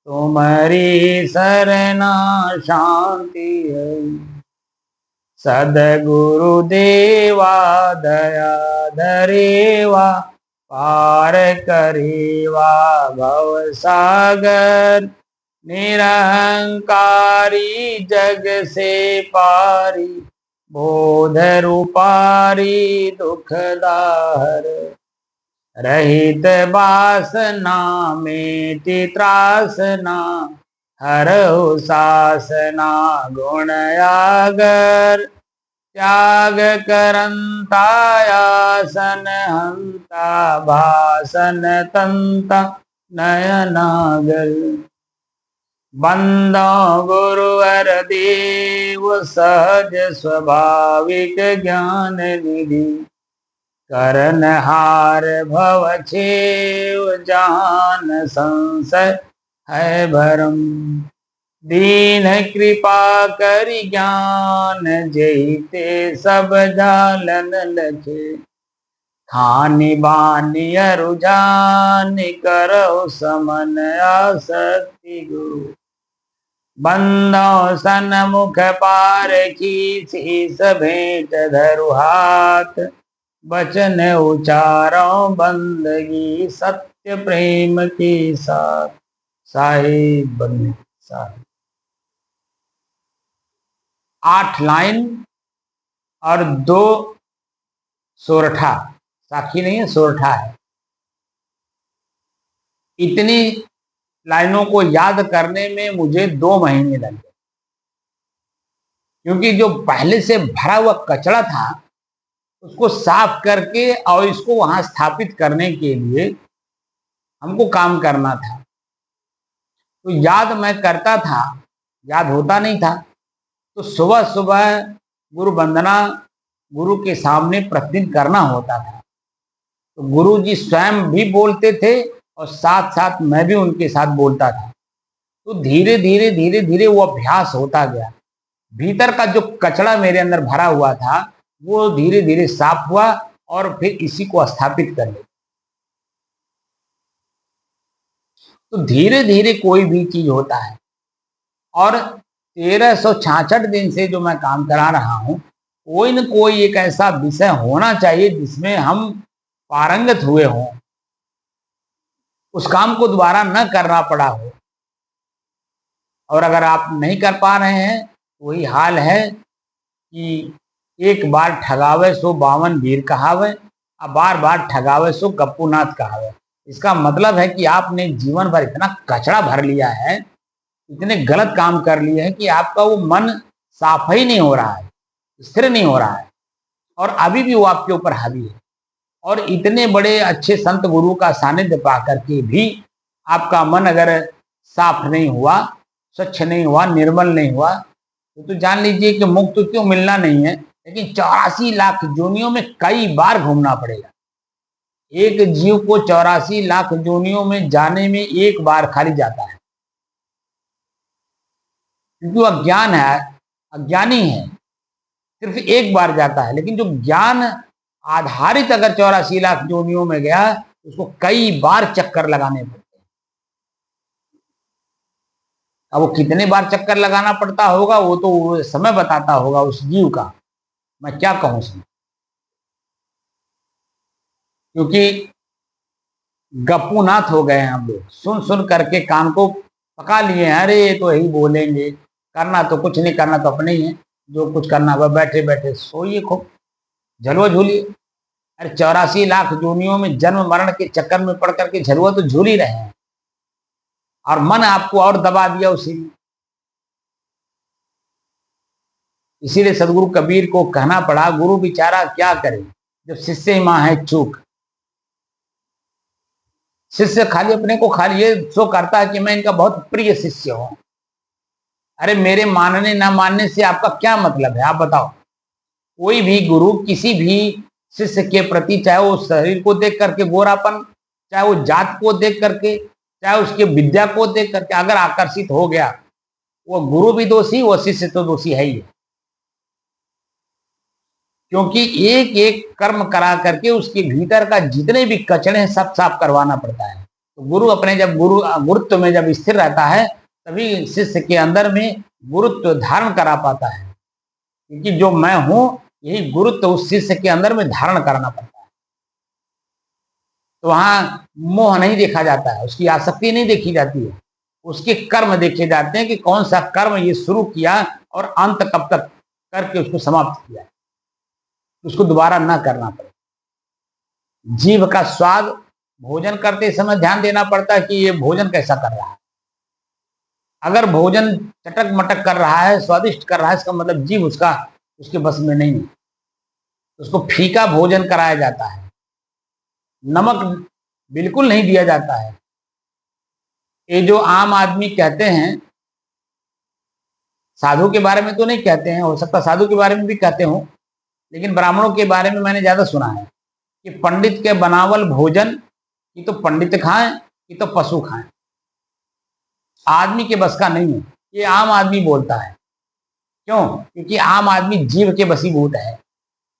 तुम्हारी सरना शांति है। सदगुरु देवा दया धरेवा, पार करेवा भव सागर। निरहंकारी जग से पारी, बोध रूपारी दुखदाहर। रहित वासना मेटि त्रासना, हरहु सासना गुण आगर। त्याग करंता आसन हंता, भासन तंता नयनागर। बंदो गुरुवर देव सहज स्वाभाविक ज्ञान निधि। करन हार भव छेव जान संशय है भरम। दीन कृपा करि ज्ञान जैते सब जालन लखे। खानि बानि रुझान करो समन आसक्ति गुरु। बंदो सन्मुख पारखी शीस भेंट धरु हाथ। वचन उचारो बंदगी सत्य प्रेम के साथ। साहिब बंदगी साहिब। 8 लाइन और 2 सोरठा। साखी नहीं है, सोरठा है। इतनी लाइनों को याद करने में मुझे 2 महीने लग गए, क्योंकि जो पहले से भरा हुआ कचरा था उसको साफ करके और इसको वहां स्थापित करने के लिए हमको काम करना था। तो याद मैं करता था, याद होता नहीं था। तो सुबह सुबह गुरु वंदना गुरु के सामने प्रतिदिन करना होता था। तो गुरु जी स्वयं भी बोलते थे और साथ साथ मैं भी उनके साथ बोलता था। तो धीरे धीरे धीरे धीरे वो अभ्यास होता गया। भीतर का जो कचरा मेरे अंदर भरा हुआ था वो धीरे धीरे साफ हुआ और फिर इसी को स्थापित कर लिया। तो धीरे धीरे कोई भी चीज होता है। और 1366 दिन से जो मैं काम करा रहा हूं, कोई न कोई एक ऐसा विषय होना चाहिए जिसमें हम पारंगत हुए हों, उस काम को दोबारा न करना पड़ा हो। और अगर आप नहीं कर पा रहे हैं, वही हाल है कि एक बार ठगावे सो 52 वीर कहावे, अब बार बार ठगावे सो गप्पूनाथ कहावे। इसका मतलब है कि आपने जीवन भर इतना कचरा भर लिया है, इतने गलत काम कर लिए हैं कि आपका वो मन साफ ही नहीं हो रहा है, स्थिर नहीं हो रहा है, और अभी भी वो आपके ऊपर हावी है। और इतने बड़े अच्छे संत गुरु का सानिध्य पा करके भी आपका मन अगर साफ नहीं हुआ, स्वच्छ नहीं हुआ, निर्मल नहीं हुआ, तो जान लीजिए कि मुक्त क्यों मिलना नहीं है, लेकिन 84 लाख योनियों में कई बार घूमना पड़ेगा। एक जीव को 84 लाख योनियों में जाने में एक बार खाली जाता है, क्योंकि वो अज्ञान है, अज्ञानी है, सिर्फ एक बार जाता है। लेकिन जो ज्ञान आधारित अगर 84 लाख योनियों में गया, उसको कई बार चक्कर लगाने पड़ते हैं। अब वो कितने बार चक्कर लगाना पड़ता होगा वो तो समय बताता होगा उस जीव का, मैं क्या कहूं उसमें। क्योंकि गप्पूनाथ हो गए हैं हम लोग, सुन सुन करके कान को पका लिए हैं। अरे ये तो यही बोलेंगे, करना तो कुछ नहीं, करना तो अपने ही है, जो कुछ करना वह बैठे बैठे सोइए, खूब झलवा झूलिए। अरे 84 लाख योनियों में जन्म मरण के चक्कर में पड़ करके झलवा तो झूल ही रहे हैं, और मन आपको और दबा दिया उसी में। इसीलिए सदगुरु कबीर को कहना पड़ा, गुरु बेचारा क्या करे जब शिष्य ही मां है चूक। शिष्य खाली अपने को खाली ये सो करता है कि मैं इनका बहुत प्रिय शिष्य हूं। अरे मेरे मानने ना मानने से आपका क्या मतलब है, आप बताओ। कोई भी गुरु किसी भी शिष्य के प्रति, चाहे वो शरीर को देख करके गोरापन, चाहे वो जात को देख करके, चाहे उसके विद्या को देख करके अगर आकर्षित हो गया, वो गुरु भी दोषी, वो शिष्य तो दोषी है ही है। क्योंकि एक एक कर्म करा करके उसके भीतर का जितने भी कचरे हैं सब साफ करवाना पड़ता है। तो गुरु अपने जब गुरुत्व में जब स्थिर रहता है तभी शिष्य के अंदर में गुरुत्व धारण करा पाता है, क्योंकि जो मैं हूं यही गुरुत्व उस शिष्य के अंदर में धारण करना पड़ता है। तो वहां मोह नहीं देखा जाता है, उसकी आसक्ति नहीं देखी जाती है, उसके कर्म देखे जाते हैं कि कौन सा कर्म ये शुरू किया और अंत कब तक करके उसको समाप्त किया, उसको दोबारा ना करना पड़े। जीभ का स्वाद भोजन करते समय ध्यान देना पड़ता है कि ये भोजन कैसा कर रहा है। अगर भोजन चटक मटक कर रहा है, स्वादिष्ट कर रहा है, इसका मतलब जीभ उसका उसके बस में नहीं है, उसको फीका भोजन कराया जाता है, नमक बिल्कुल नहीं दिया जाता है। ये जो आम आदमी कहते हैं, साधु के बारे में तो नहीं कहते हैं, हो सकता साधु के बारे में भी कहते हो, लेकिन ब्राह्मणों के बारे में मैंने ज्यादा सुना है कि पंडित के बनावल भोजन कि तो पंडित खाएं कि तो पशु खाएं, आदमी के बस का नहीं है। ये आम आदमी बोलता है, क्यों? क्योंकि आम आदमी जीव के वशीभूत है,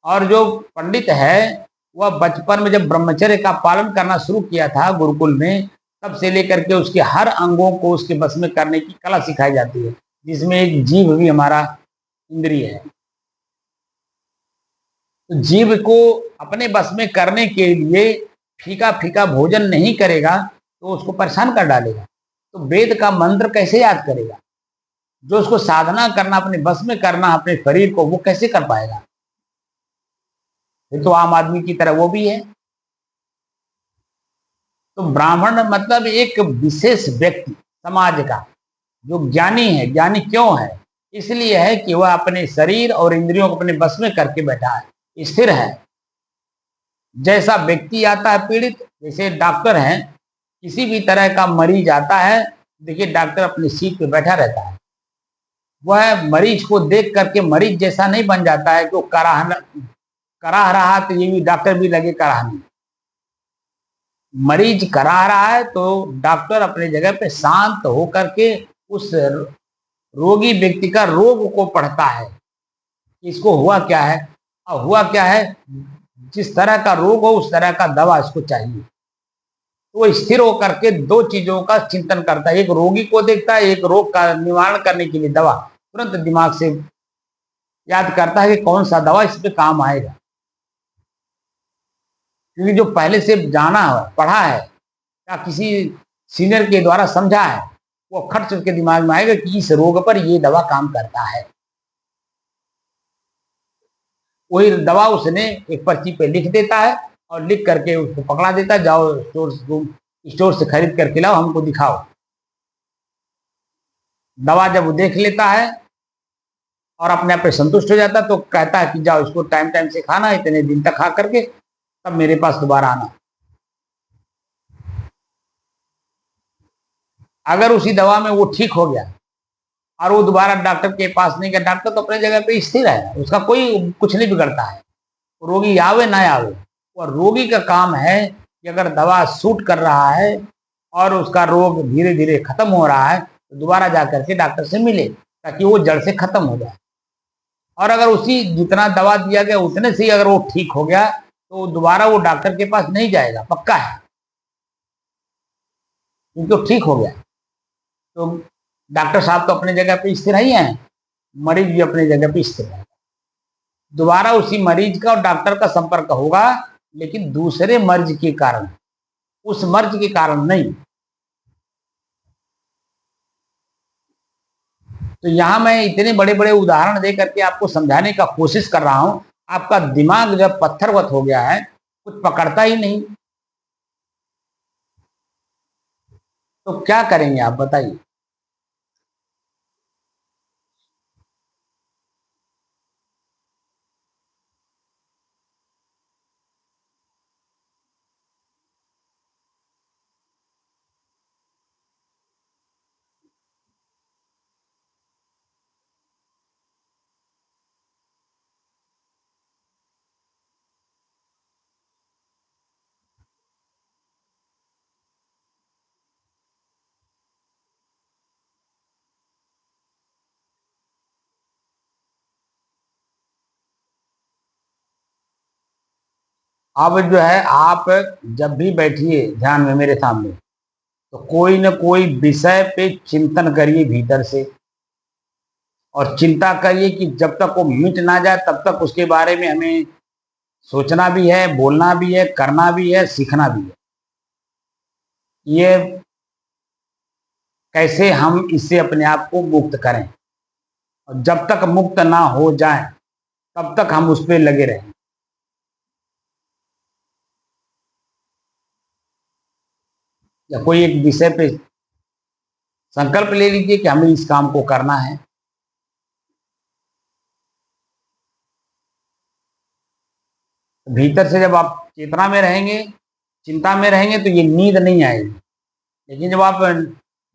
और जो पंडित है वह बचपन में जब ब्रह्मचर्य का पालन करना शुरू किया था गुरुकुल में, तब से लेकर के उसके हर अंगों को उसके बस में करने की कला सिखाई जाती है, जिसमें एक जीव भी हमारा इंद्रिय है। तो जीव को अपने बस में करने के लिए फीका फीका भोजन नहीं करेगा तो उसको परेशान कर डालेगा। तो वेद का मंत्र कैसे याद करेगा? जो उसको साधना करना, अपने बस में करना अपने शरीर को, वो कैसे कर पाएगा? ये तो आम आदमी की तरह वो भी है। तो ब्राह्मण मतलब एक विशेष व्यक्ति समाज का जो ज्ञानी है। ज्ञानी क्यों है? इसलिए है कि वह अपने शरीर और इंद्रियों को अपने बस में करके बैठा है, स्थिर है। जैसा व्यक्ति आता है पीड़ित, जैसे डॉक्टर हैं, किसी भी तरह का मरीज आता है, देखिए डॉक्टर अपनी सीट पे बैठा रहता है, वह मरीज को देख करके मरीज जैसा नहीं बन जाता है कि वो कराह रहा तो ये भी डॉक्टर भी लगे कराहने। मरीज करा रहा है तो डॉक्टर अपने जगह पे शांत होकर के उस रोगी व्यक्ति का रोग को पढ़ता है, इसको हुआ क्या है। और हुआ क्या है, जिस तरह का रोग हो उस तरह का दवा इसको चाहिए। तो वो स्थिर होकर के दो चीजों का चिंतन करता है, एक रोगी को देखता है, एक रोग का निवारण करने के लिए दवा तुरंत दिमाग से याद करता है कि कौन सा दवा इस पे काम आएगा। क्योंकि जो पहले से जाना है, पढ़ा है, या किसी सीनियर के द्वारा समझा है, वो खट से उसके दिमाग में आएगा कि इस रोग पर ये दवा काम करता है। वही दवा उसने एक पर्ची पे लिख देता है और लिख करके उसको पकड़ा देता है, जाओ स्टोर से खरीद करके लाओ, हमको दिखाओ। दवा जब वो देख लेता है और अपने आप पे संतुष्ट हो जाता है तो कहता है कि जाओ इसको टाइम टाइम से खाना, इतने दिन तक खा करके तब मेरे पास दोबारा आना। अगर उसी दवा में वो ठीक हो गया और वो दोबारा डॉक्टर के पास नहीं गया, डॉक्टर तो अपने जगह पे स्थिर है, उसका कोई कुछ नहीं बिगड़ता है, रोगी आवे ना आवे। और रोगी का काम है कि अगर दवा सूट कर रहा है और उसका रोग धीरे धीरे खत्म हो रहा है तो दोबारा जाकर के डॉक्टर से मिले ताकि वो जड़ से खत्म हो जाए। और अगर उसी जितना दवा दिया गया उतने से ही अगर वो ठीक हो गया तो दोबारा वो डॉक्टर के पास नहीं जाएगा, पक्का है, क्योंकि वो ठीक हो गया। तो डॉक्टर साहब तो अपने जगह पे स्थिर ही हैं, मरीज भी अपने जगह पे स्थिर है। दोबारा उसी मरीज का और डॉक्टर का संपर्क होगा, लेकिन दूसरे मर्ज के कारण, उस मर्ज के कारण नहीं। तो यहां मैं इतने बड़े बड़े उदाहरण दे करके आपको समझाने का कोशिश कर रहा हूं। आपका दिमाग जब पत्थरवत हो गया है, कुछ पकड़ता ही नहीं, तो क्या करेंगे आप बताइए? अब जो है, आप जब भी बैठिए ध्यान में मेरे सामने, तो कोई न कोई विषय पे चिंतन करिए भीतर से, और चिंता करिए कि जब तक वो मिट ना जाए तब तक उसके बारे में हमें सोचना भी है, बोलना भी है, करना भी है, सीखना भी है। ये कैसे हम इससे अपने आप को मुक्त करें, और जब तक मुक्त ना हो जाए तब तक हम उस पर लगे रहें। या कोई एक विषय पे संकल्प ले लीजिए कि हमें इस काम को करना है। भीतर से जब आप चेतना में रहेंगे, चिंता में रहेंगे, तो ये नींद नहीं आएगी। लेकिन जब आप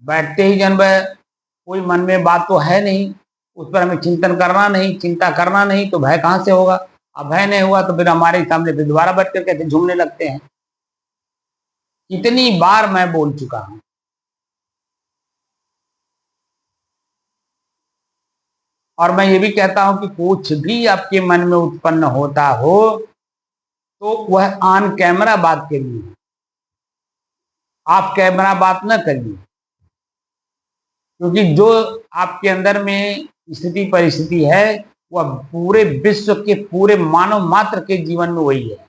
बैठते ही जन्म कोई मन में बात तो है नहीं, उस पर हमें चिंतन करना नहीं, चिंता करना नहीं, तो भय कहाँ से होगा। अब भय नहीं हुआ तो फिर हमारे सामने फिर दोबारा बैठ कर कैसे झूमने लगते हैं। कितनी बार मैं बोल चुका हूं। और मैं ये भी कहता हूं कि कुछ भी आपके मन में उत्पन्न होता हो तो वह ऑन कैमरा बात करिए, आप कैमरा बात न करिए। क्योंकि जो आपके अंदर में स्थिति परिस्थिति है वह पूरे विश्व के पूरे मानव मात्र के जीवन में वही है।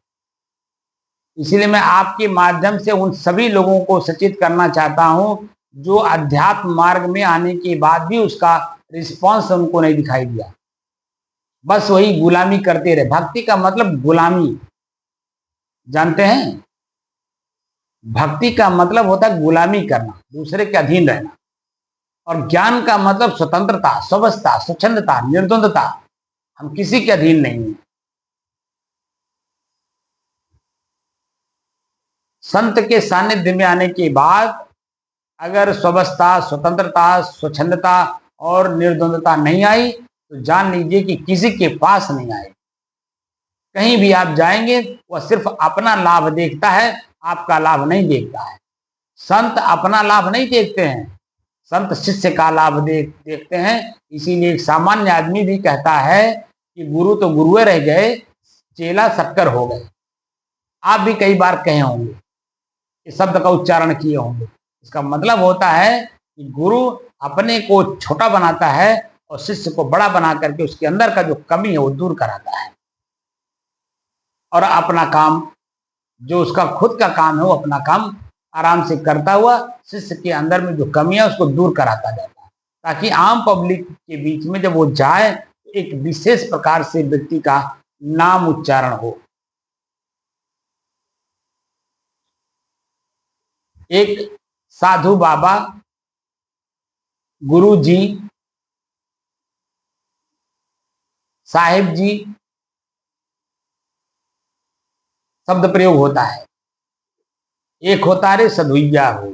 इसीलिए मैं आपके माध्यम से उन सभी लोगों को सचेत करना चाहता हूं जो अध्यात्म मार्ग में आने के बाद भी उसका रिस्पांस उनको नहीं दिखाई दिया, बस वही गुलामी करते रहे। भक्ति का मतलब गुलामी, जानते हैं? भक्ति का मतलब होता है गुलामी करना, दूसरे के अधीन रहना। और ज्ञान का मतलब स्वतंत्रता, स्वस्थता, स्वच्छंदता, निर्द्वंदता। हम किसी के अधीन नहीं हैं। संत के सानिध्य में आने के बाद अगर स्वस्थता, स्वतंत्रता, स्वच्छंदता और निर्द्वंदता नहीं आई तो जान लीजिए कि किसी के पास नहीं आए। कहीं भी आप जाएंगे वह सिर्फ अपना लाभ देखता है, आपका लाभ नहीं देखता है। संत अपना लाभ नहीं देखते हैं, संत शिष्य का लाभ देखते हैं। इसीलिए एक सामान्य आदमी भी कहता है कि गुरु तो गुरुए रह गए, चेला शक्कर हो गए। आप भी कई बार कहे होंगे, इस शब्द का उच्चारण किए होंगे। इसका मतलब होता है कि गुरु अपने को छोटा बनाता है और शिष्य को बड़ा बना करके उसके अंदर का जो कमी है वो दूर कराता है, और अपना काम, जो उसका खुद का काम है, वो अपना काम आराम से करता हुआ शिष्य के अंदर में जो कमी है उसको दूर कराता जाता है, ताकि आम पब्लिक के बीच में जब वो जाए तो एक विशेष प्रकार से व्यक्ति का नाम उच्चारण हो। एक साधु बाबा, गुरु जी, साहिब जी शब्द प्रयोग होता है। एक होता रे सधुइया हो,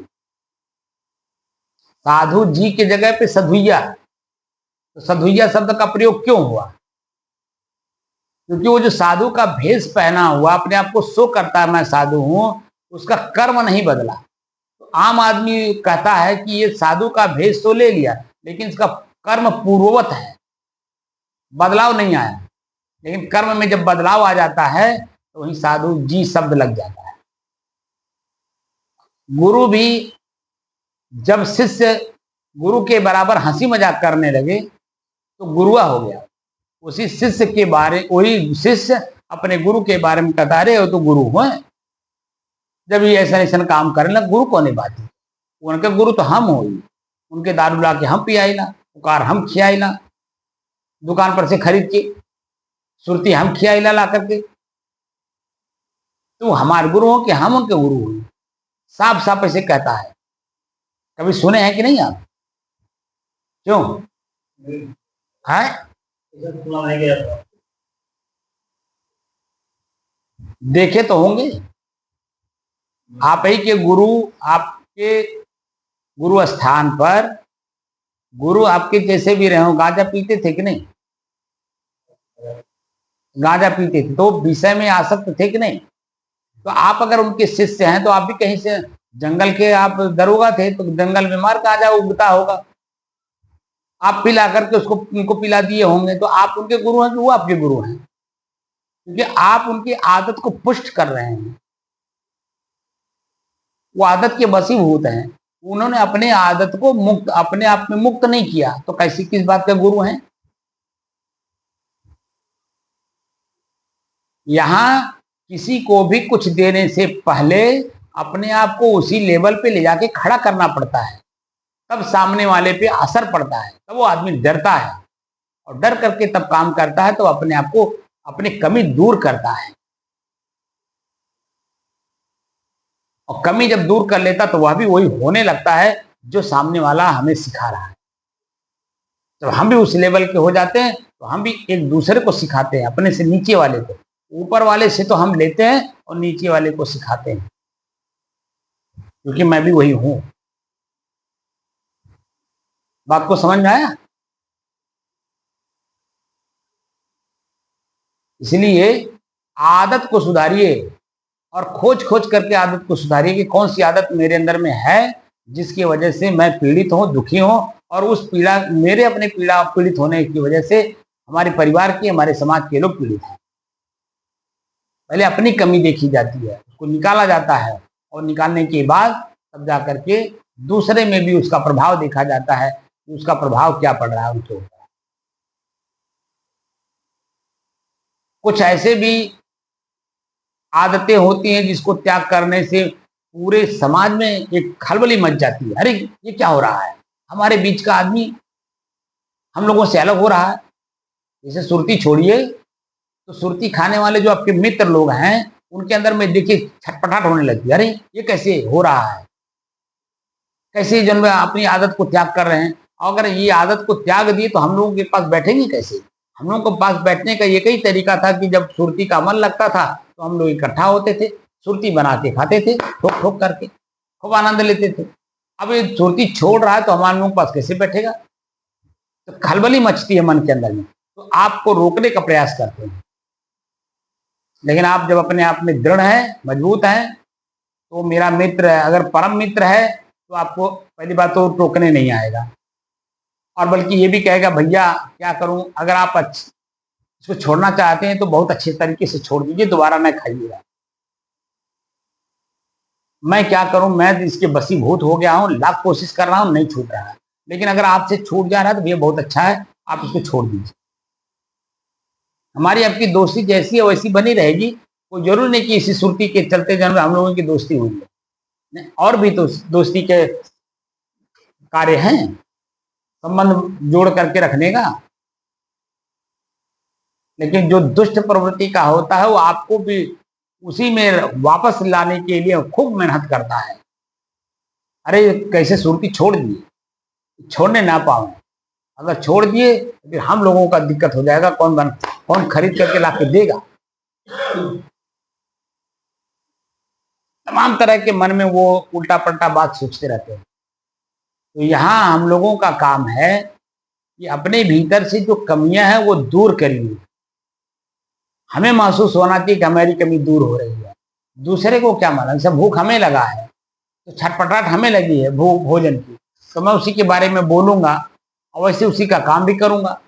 साधु जी के जगह पे सधुइया। तो सधुइया शब्द का प्रयोग क्यों हुआ? क्योंकि वो जो साधु का भेष पहना हुआ अपने आप को शो करता है मैं साधु हूं, उसका कर्म नहीं बदला। तो आम आदमी कहता है कि ये साधु का भेष तो ले लिया लेकिन इसका कर्म पूर्ववत है, बदलाव नहीं आया। लेकिन कर्म में जब बदलाव आ जाता है तो वहीं साधु जी शब्द लग जाता है। गुरु भी जब शिष्य गुरु के बराबर हंसी मजाक करने लगे तो गुरुआ हो गया। उसी शिष्य के बारे, वही शिष्य अपने गुरु के बारे में कहता रहे हो तो गुरु हुए। जब ये ऐसा ऐसा काम करने लगे, गुरु कौन है बात? उनके गुरु तो हम हो, उनके दारू ला के हम पियाई ना, पुकार हम खियाई ना, दुकान पर से खरीद के सुरती हम खियाई ला करके। तो हमारे गुरु हो कि हम उनके गुरु हो? साफ साफ ऐसे कहता है। कभी सुने हैं कि नहीं आप? क्यों है? देखे तो होंगे आप ही के गुरु, आपके गुरु स्थान पर गुरु आपके जैसे भी रहे हो, गांजा पीते थे कि नहीं? गांजा पीते थे तो विषय में आसक्त थे कि नहीं? तो आप अगर उनके शिष्य हैं तो आप भी कहीं से जंगल के आप दरोगा थे तो जंगल में मार गांजा उगता होगा, आप पिला करके उसको उनको पिला दिए होंगे। तो आप उनके गुरु हैं कि वो आपके गुरु हैं? क्योंकि आप उनकी आदत को पुष्ट कर रहे हैं, वो आदत के वशीभूत हैं। उन्होंने अपने आदत को मुक्त, अपने आप में मुक्त नहीं किया, तो कैसी किस बात के गुरु हैं? यहां किसी को भी कुछ देने से पहले अपने आप को उसी लेवल पे ले जाके खड़ा करना पड़ता है, तब सामने वाले पे असर पड़ता है, तब वो आदमी डरता है, और डर करके तब काम करता है, तो अपने आप को, अपनी कमी दूर करता है। और कमी जब दूर कर लेता तो वह भी वही होने लगता है जो सामने वाला हमें सिखा रहा है। जब हम भी उस लेवल के हो जाते हैं तो हम भी एक दूसरे को सिखाते हैं, अपने से नीचे वाले को। ऊपर वाले से तो हम लेते हैं और नीचे वाले को सिखाते हैं, क्योंकि मैं भी वही हूं। बात को समझ में आया? इसलिए आदत को सुधारिए, और खोज खोज करके आदत को सुधारिए कि कौन सी आदत मेरे अंदर में है जिसकी वजह से मैं पीड़ित हूं, दुखी हूं, और उस पीड़ा, मेरे अपने पीड़ित होने की वजह से हमारे परिवार के, हमारे समाज के लोग पीड़ित हैं। पहले अपनी कमी देखी जाती है, उसको निकाला जाता है, और निकालने के बाद तब जा करके दूसरे में भी उसका प्रभाव देखा जाता है कि उसका प्रभाव क्या पड़ रहा है उनके ऊपर। कुछ ऐसे भी आदतें होती हैं जिसको त्याग करने से पूरे समाज में एक खलबली मच जाती है। अरे ये क्या हो रहा है, हमारे बीच का आदमी हम लोगों से अलग हो रहा है। जैसे सुरती छोड़िए, तो सुरती खाने वाले जो आपके मित्र लोग हैं उनके अंदर में देखिए छटपटाहट होने लगती है। अरे ये कैसे हो रहा है, कैसे जन्म अपनी आदत को त्याग कर रहे हैं। अगर ये आदत को त्याग दिए तो हम लोगों के पास बैठेंगे कैसे? हम लोगों के पास बैठने का एक ही तरीका था कि जब सुरती का मन लगता था तो हम लोग इकट्ठा होते थे, सुरती बना के खाते थे, ठोक ठोक करके खूब आनंद लेते थे। अब ये सुरती छोड़ रहा है तो हमारे लोगों के पास कैसे बैठेगा? तो खलबली मचती है मन के अंदर में, तो आपको रोकने का प्रयास करते हैं। लेकिन आप जब अपने आप में दृढ़ हैं, मजबूत हैं, तो मेरा मित्र है, अगर परम मित्र है तो आपको पहली बात तो टोकने नहीं आएगा, और बल्कि ये भी कहेगा भैया क्या करूं, अगर आप इसको छोड़ना चाहते हैं तो बहुत अच्छे तरीके से छोड़ दीजिए, दोबारा न खाइएगा। मैं क्या करूं, मैं इसके वशीभूत हो गया हूं, लाख कोशिश कर रहा हूं, नहीं छूट रहा है। लेकिन अगर आपसे छूट जा रहा है तो भैया बहुत अच्छा है, आप इसको छोड़ दीजिए। हमारी आपकी दोस्ती जैसी है वैसी बनी रहेगी। कोई जरूर नहीं कि इसी सुरती के चलते जन्म हम लोगों की दोस्ती हुई है, नहीं, और भी तो दोस्ती के कार्य हैं, संबंध जोड़ करके रखने का। लेकिन जो दुष्ट प्रवृत्ति का होता है वो आपको भी उसी में वापस लाने के लिए खूब मेहनत करता है। अरे कैसे सुरती छोड़ दिए, छोड़ने ना पाओ, अगर छोड़ दिए तो फिर हम लोगों का दिक्कत हो जाएगा, कौन खरीद करके ला के देगा। तमाम तरह के मन में वो उल्टा पलटा बात सोचते रहते हैं। तो यहाँ हम लोगों का काम है कि अपने भीतर से जो कमियां हैं वो दूर करिए। हमें महसूस होना चाहिए कि हमारी कमी दूर हो रही है, दूसरे को क्या मालूम। जैसे भूख हमें लगा है तो छटपटाहट हमें लगी है भूख भोजन की, तो मैं उसी के बारे में बोलूंगा और वैसे उसी का काम भी करूंगा।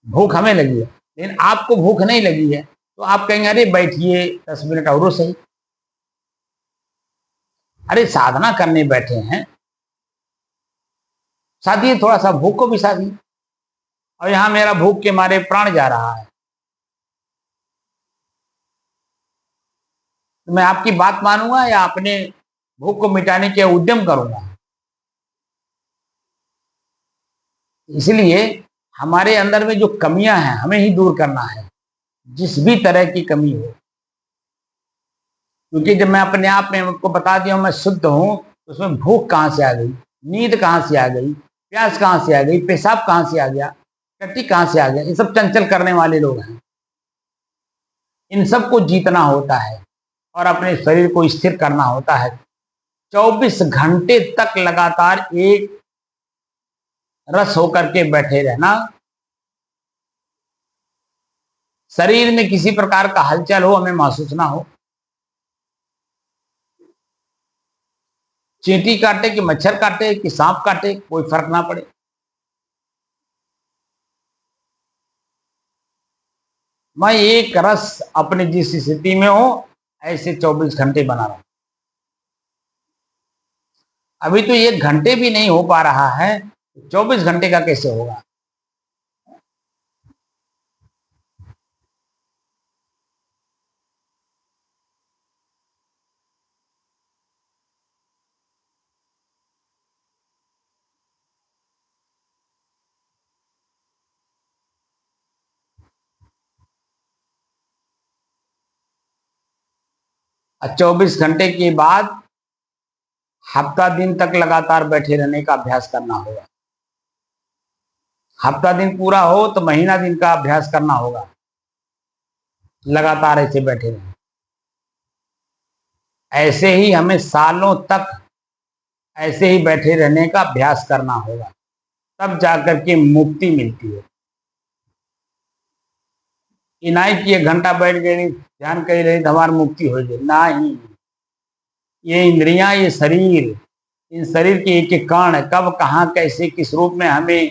भूख हमें लगी है, लेकिन आपको भूख नहीं लगी है तो आप कहेंगे अरे बैठिए 10 मिनट और सही। अरे साधना करने बैठे हैं, साधिए, थोड़ा सा भूख को भी साधिए। और यहाँ मेरा भूख के मारे प्राण जा रहा है, तो मैं आपकी बात मानूंगा या अपने भूख को मिटाने के उद्यम करूंगा। इसलिए हमारे अंदर में जो कमियां हैं हमें ही दूर करना है, जिस भी तरह की कमी हो। क्योंकि जब मैं अपने आप में आपको बता दिया मैं शुद्ध हूं, तो उसमें भूख कहां से आ गई, नींद कहां से आ गई, प्यास कहां से आ गई, पेशाब कहां से आ गया, टट्टी कहां से आ गया। ये सब चंचल करने वाले लोग हैं। इन सब को जीतना होता है और अपने शरीर को स्थिर करना होता है। 24 घंटे तक लगातार एक रस होकर के बैठे रहना, शरीर में किसी प्रकार का हलचल हो हमें महसूस ना हो, चींटी काटे कि मच्छर काटे कि सांप काटे कोई फर्क ना पड़े, मैं एक रस अपने जिस स्थिति में हो ऐसे 24 घंटे बना रहा हूं। अभी तो 1 घंटे भी नहीं हो पा रहा है, 24 घंटे का कैसे होगा? और 24 घंटे के बाद हफ्ता दिन तक लगातार बैठे रहने का अभ्यास करना होगा। हफ्ता दिन पूरा हो तो महीना दिन का अभ्यास करना होगा, लगातार ऐसे बैठे रहें। ऐसे ही हमें सालों तक ऐसे ही बैठे रहने का अभ्यास करना होगा, तब जाकर के मुक्ति मिलती है। ये नहीं कि 1 घंटा बैठ गए ध्यान कर रहे तो हमारी मुक्ति हो जाए, ना ही। ये इंद्रियां, ये शरीर, इन शरीर के एक एक कण कब कहाँ कैसे किस रूप में हमें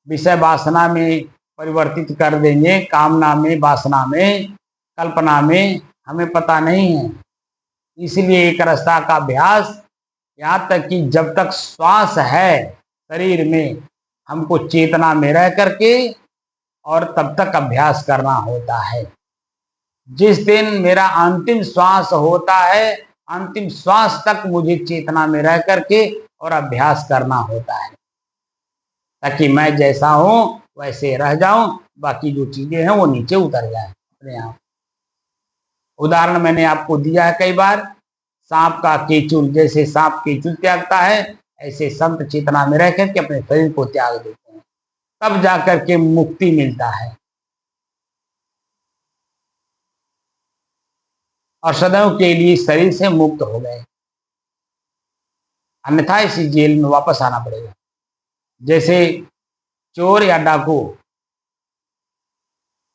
विषय वासना में परिवर्तित कर देंगे, कामना में, वासना में, कल्पना में, हमें पता नहीं है। इसलिए एक रस्ता का अभ्यास, यहाँ तक कि जब तक श्वास है शरीर में, हमको चेतना में रह करके और तब तक अभ्यास करना होता है। जिस दिन मेरा अंतिम श्वास होता है, अंतिम श्वास तक मुझे चेतना में रह करके और अभ्यास करना होता है, ताकि मैं जैसा हूं वैसे रह जाऊं, बाकी जो चीजें हैं वो नीचे उतर जाए अपने आप। उदाहरण मैंने आपको दिया है कई बार, सांप का केचुल, जैसे सांप केचुल त्यागता है, ऐसे संत चेतना में रह करके अपने शरीर को त्याग देते हैं, तब जाकर के मुक्ति मिलता है और सदैव के लिए शरीर से मुक्त हो गए। अन्यथा इसी जेल में वापस आना पड़ेगा। जैसे चोर या डाकू,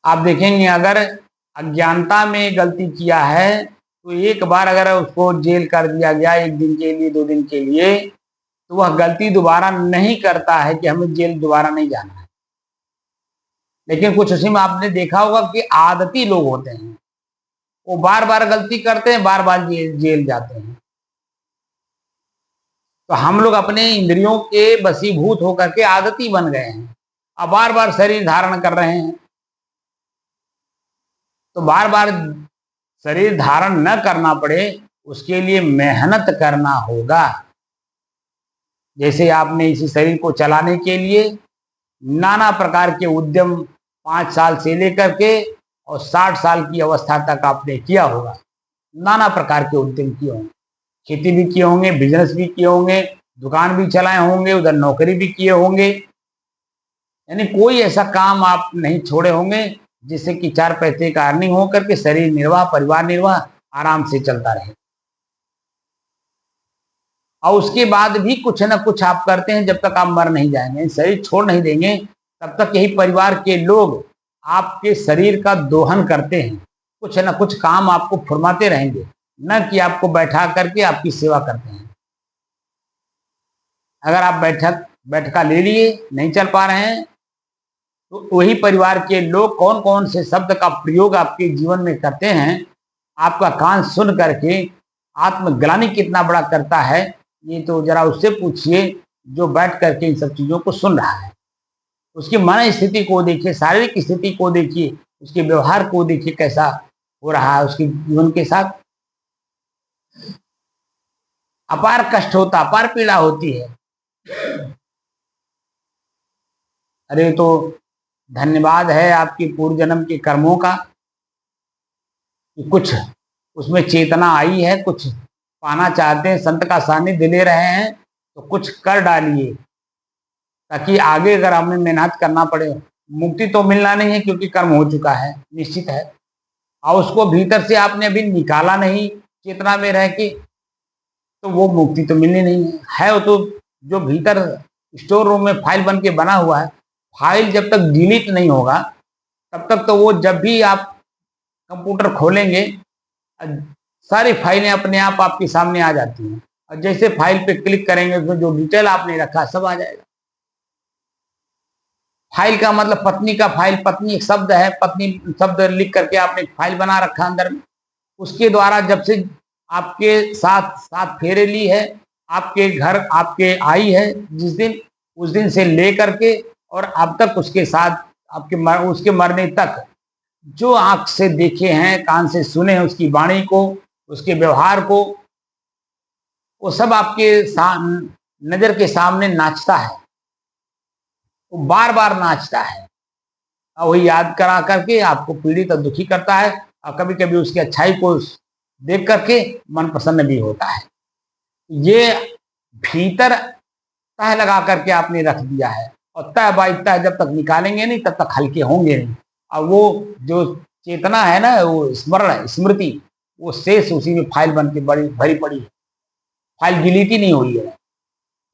आप देखेंगे अगर अज्ञानता में गलती किया है तो एक बार अगर उसको जेल कर दिया गया 1 दिन के लिए, 2 दिन के लिए, तो वह गलती दोबारा नहीं करता है कि हमें जेल दोबारा नहीं जाना है। लेकिन कुछ उसी में आपने देखा होगा कि आदती लोग होते हैं, वो बार बार गलती करते हैं, बार बार जेल जाते हैं। तो हम लोग अपने इंद्रियों के वशीभूत होकर के आदती बन गए हैं, अब बार बार शरीर धारण कर रहे हैं। तो बार बार शरीर धारण न करना पड़े, उसके लिए मेहनत करना होगा। जैसे आपने इसी शरीर को चलाने के लिए नाना प्रकार के उद्यम 5 साल से लेकर के और 60 साल की अवस्था तक आपने किया होगा, नाना प्रकार के उद्यम किए होंगे, खेती भी किए होंगे, बिजनेस भी किए होंगे, दुकान भी चलाए होंगे, उधर नौकरी भी किए होंगे, यानी कोई ऐसा काम आप नहीं छोड़े होंगे जिससे कि 4 पैसे का अर्निंग हो करके शरीर निर्वाह, परिवार निर्वाह आराम से चलता रहे। और उसके बाद भी कुछ न कुछ आप करते हैं जब तक आप मर नहीं जाएंगे, शरीर छोड़ नहीं देंगे, तब तक यही परिवार के लोग आपके शरीर का दोहन करते हैं, कुछ न कुछ काम आपको फुरमाते रहेंगे, न कि आपको बैठा करके आपकी सेवा करते हैं। अगर आप बैठका ले लिए, नहीं चल पा रहे हैं, तो वही परिवार के लोग कौन कौन से शब्द का प्रयोग आपके जीवन में करते हैं, आपका कान सुन करके आत्मग्लानि कितना बड़ा करता है, ये तो जरा उससे पूछिए जो बैठ करके इन सब चीजों को सुन रहा है। उसकी मन स्थिति को देखिए, शारीरिक स्थिति को देखिए, उसके व्यवहार को देखिए कैसा हो रहा है उसके जीवन के साथ। अपार कष्ट होता, अपार पीड़ा होती है। अरे तो धन्यवाद है आपकी पूर्व जन्म के कर्मों का कि कुछ उसमें चेतना आई है, कुछ पाना चाहते हैं, संत का सानिध्य ले रहे हैं, तो कुछ कर डालिए ताकि आगे अगर हमें मेहनत करना पड़े। मुक्ति तो मिलना नहीं है क्योंकि कर्म हो चुका है, निश्चित है, और उसको भीतर से आपने अभी निकाला नहीं चेतना में रह के, तो वो मुक्ति तो मिलनी नहीं है। वो तो जो भीतर स्टोर रूम में फाइल बन के बना हुआ है, फाइल जब तक डिलीट नहीं होगा तब तक तो वो जब भी आप कंप्यूटर खोलेंगे सारी फाइलें अपने आप आपके सामने आ जाती हैं, और जैसे फाइल पे क्लिक करेंगे उसमें जो डिटेल आपने रखा सब आ जाएगा। फाइल का मतलब पत्नी का फाइल, पत्नी एक शब्द है, पत्नी शब्द लिख करके आपने फाइल बना रखा अंदर में, उसके द्वारा जब से आपके साथ साथ फेरे ली है, आपके घर आपके आई है जिस दिन, उस दिन से लेकर के और अब तक उसके साथ उसके मरने तक जो आँख से देखे हैं, कान से सुने हैं उसकी वाणी को, उसके व्यवहार को, वो सब आपके नज़र के सामने नाचता है। वो बार-बार नाचता है और वही याद करा करके आपको पीड़ित और दुखी करता है और कभी-कभी उसकी अच्छाई को देख करके मन प्रसन्न भी होता है। ये भीतर तह लगा करके आपने रख दिया है और तह बाई तह जब तक निकालेंगे नहीं तब तक हल्के होंगे नहीं। और वो जो चेतना है ना, वो स्मरण स्मृति, वो शेष उसी में फाइल बन के बड़ी भरी पड़ी है, फाइल डिलीट ही नहीं हुई है।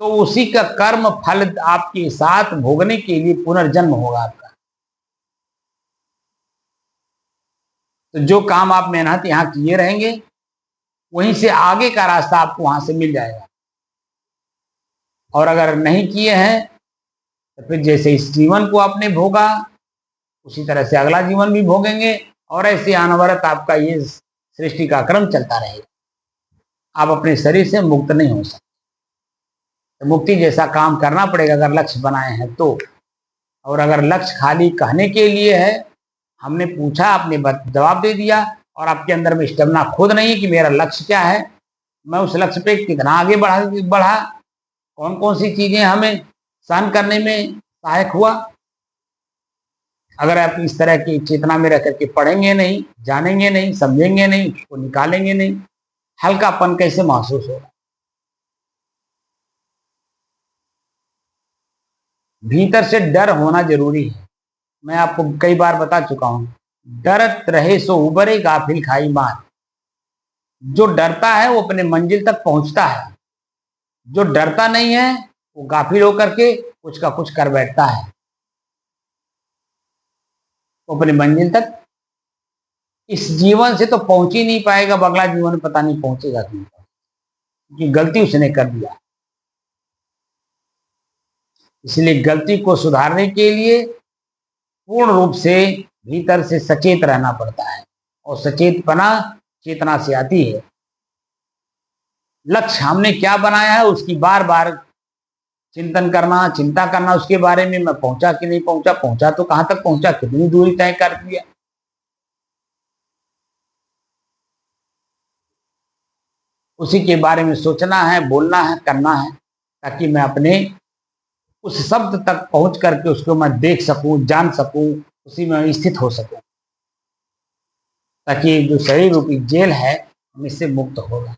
तो उसी का कर्म फल आपके साथ भोगने के लिए पुनर्जन्म होगा आपका। तो जो काम आप मेहनत यहाँ किए रहेंगे, वहीं से आगे का रास्ता आपको वहां से मिल जाएगा। और अगर नहीं किए हैं तो फिर जैसे इस जीवन को आपने भोगा, उसी तरह से अगला जीवन भी भोगेंगे और ऐसे अनवरत आपका ये सृष्टि का क्रम चलता रहेगा। आप अपने शरीर से मुक्त नहीं हो सकते। तो मुक्ति जैसा काम करना पड़ेगा अगर लक्ष्य बनाए हैं तो। और अगर लक्ष्य खाली कहने के लिए है, हमने पूछा आपने जवाब दे दिया और आपके अंदर में स्टेमिना खुद नहीं है कि मेरा लक्ष्य क्या है, मैं उस लक्ष्य पे कितना आगे बढ़ा, कौन कौन सी चीजें हमें सहन करने में सहायक हुआ। अगर आप इस तरह की चेतना में रह करके पढ़ेंगे नहीं, जानेंगे नहीं, समझेंगे नहीं, उसको निकालेंगे नहीं, हल्कापन कैसे महसूस होगा। भीतर से डर होना जरूरी है। मैं आपको कई बार बता चुका हूं, डरत रहे सो उबरे गाफिल खाई मान। जो डरता है वो अपने मंजिल तक पहुंचता है, जो डरता नहीं है वो गाफिल होकर के कुछ का कुछ कर बैठता है। वो अपनी मंजिल तक इस जीवन से तो पहुंच ही नहीं पाएगा, अगला जीवन पता नहीं पहुंचेगा क्योंकि गलती उसने कर दिया। इसलिए गलती को सुधारने के लिए पूर्ण रूप से भीतर से सचेत रहना पड़ता है और सचेतपना चेतना से आती है। लक्ष्य हमने क्या बनाया है उसकी बार बार चिंतन करना, चिंता करना उसके बारे में, मैं पहुंचा कि नहीं पहुंचा, पहुंचा तो कहां तक पहुंचा, कितनी दूरी तय कर दिया। उसी के बारे में सोचना है, बोलना है, करना है, ताकि मैं अपने उस शब्द तक पहुंच करके उसको मैं देख सकूं, जान सकूं, उसी में स्थित हो सकूं, ताकि जो शरीर रूपी जेल है हम इससे मुक्त होगा।